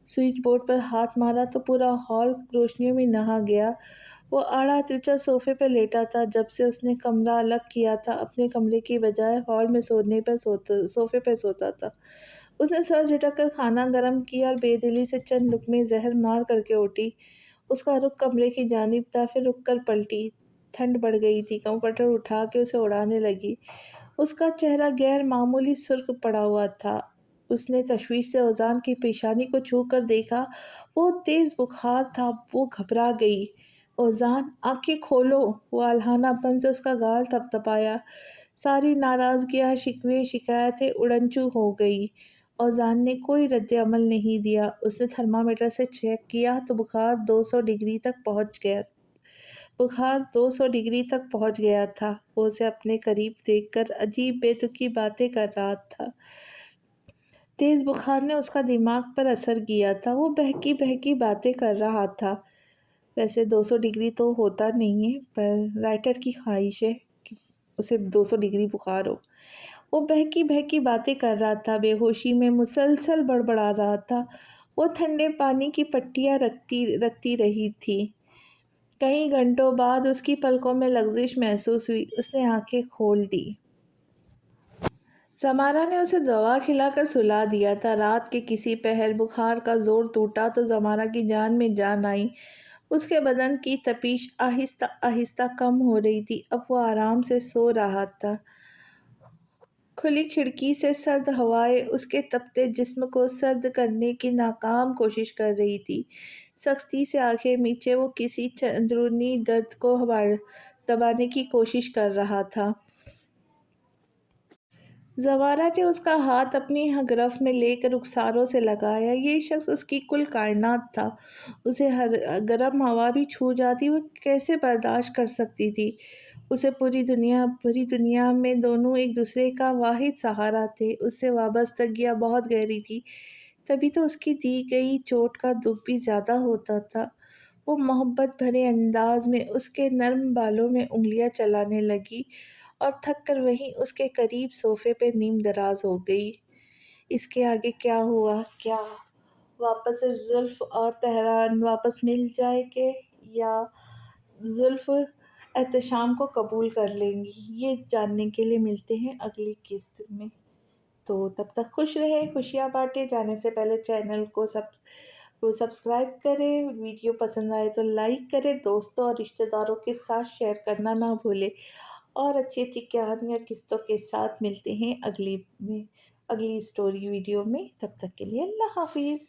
سوئچ بورڈ پر ہاتھ مارا تو پورا ہال روشنیوں میں نہا گیا۔ وہ آڑا ترچھا صوفے پر لیٹا تھا۔ جب سے اس نے کمرہ الگ کیا تھا، اپنے کمرے کی بجائے ہال میں صوفے پر سوتا تھا۔ اس نے سر جھٹک کر کھانا گرم کیا اور بے دلی سے چند لقمے زہر مار کر کے اٹھی۔ اس کا رخ کمرے کی جانب تھا، پھر رک کر پلٹی۔ ٹھنڈ بڑھ گئی تھی، کمفرٹر اٹھا کے اسے اڑانے لگی۔ اس کا چہرہ غیر معمولی سرخ پڑا ہوا تھا۔ اس نے تشویش سے اوزان کی پیشانی کو چھو کر دیکھا، وہ تیز بخار تھا۔ وہ گھبرا گئی۔ اوزان، آنکھیں کھولو! وہ الہانہ پن سے اس کا گال تھپ تھپایا۔ ساری ناراضگیاں، شکوے، شکایتیں اڑنچو ہو گئی۔ اوزان نے کوئی رد عمل نہیں دیا۔ اس نے تھرمامیٹر سے چیک کیا تو بخار 200 ڈگری تک پہنچ گیا تھا۔ وہ اسے اپنے قریب دیکھ کر عجیب بے تکی باتیں کر رہا تھا۔ تیز بخار نے اس کا دماغ پر اثر کیا تھا۔ وہ بہکی بہکی باتیں کر رہا تھا۔ ویسے 200 ڈگری تو ہوتا نہیں ہے، پر رائٹر کی خواہش ہے کہ اسے 200 ڈگری بخار ہو۔ وہ بہکی بہکی باتیں کر رہا تھا، بے ہوشی میں مسلسل بڑبڑا رہا تھا۔ وہ ٹھنڈے پانی کی پٹیاں رکھتی رہی تھی۔ کئی گھنٹوں بعد اس کی پلکوں میں لغزش محسوس ہوئی۔ اس نے آنکھیں کھول دی۔ زمارہ نے اسے دوا کھلا کر سلا دیا تھا۔ رات کے کسی پہر بخار کا زور ٹوٹا تو زمارہ کی جان میں جان آئی۔ اس کے بدن کی تپش آہستہ آہستہ کم ہو رہی تھی۔ اب وہ آرام سے سو رہا تھا۔ کھلی کھڑکی سے سرد ہوائیں اس کے تپتے جسم کو سرد کرنے کی ناکام کوشش کر رہی تھی۔ سختی سے آنکھیں میچے وہ کسی اندرونی درد کو دبانے کی کوشش کر رہا تھا۔ زمارہ نے اس کا ہاتھ اپنی گرفت میں لے کر رخساروں سے لگایا۔ یہ شخص اس کی کل کائنات تھا۔ اسے گرم ہوا بھی چھو جاتی وہ کیسے برداشت کر سکتی تھی؟ اسے پوری دنیا میں دونوں ایک دوسرے کا واحد سہارا تھے۔ اس سے وابستگیاں بہت گہری تھی، تبھی تو اس کی دی گئی چوٹ کا دکھ بھی زیادہ ہوتا تھا۔ وہ محبت بھرے انداز میں اس کے نرم بالوں میں انگلیاں چلانے لگی اور تھک کر وہیں اس کے قریب صوفے پہ نیم دراز ہو گئی۔ اس کے آگے کیا ہوا؟ کیا واپس سے زلف اور تہران واپس مل جائے گے، یا زلف احتشام کو قبول کر لیں گی؟ یہ جاننے کے لیے ملتے ہیں اگلی قسط میں۔ تو تب تک خوش رہے، خوشیاں بانٹے۔ جانے سے پہلے چینل کو سبسکرائب کریں، ویڈیو پسند آئے تو لائک کریں، دوستوں اور رشتہ داروں کے ساتھ شیئر کرنا نہ بھولیں، اور اچھی اچھی کہانیاں قسطوں کے ساتھ ملتے ہیں اگلی اسٹوری ویڈیو میں۔ تب تک کے لیے اللہ حافظ۔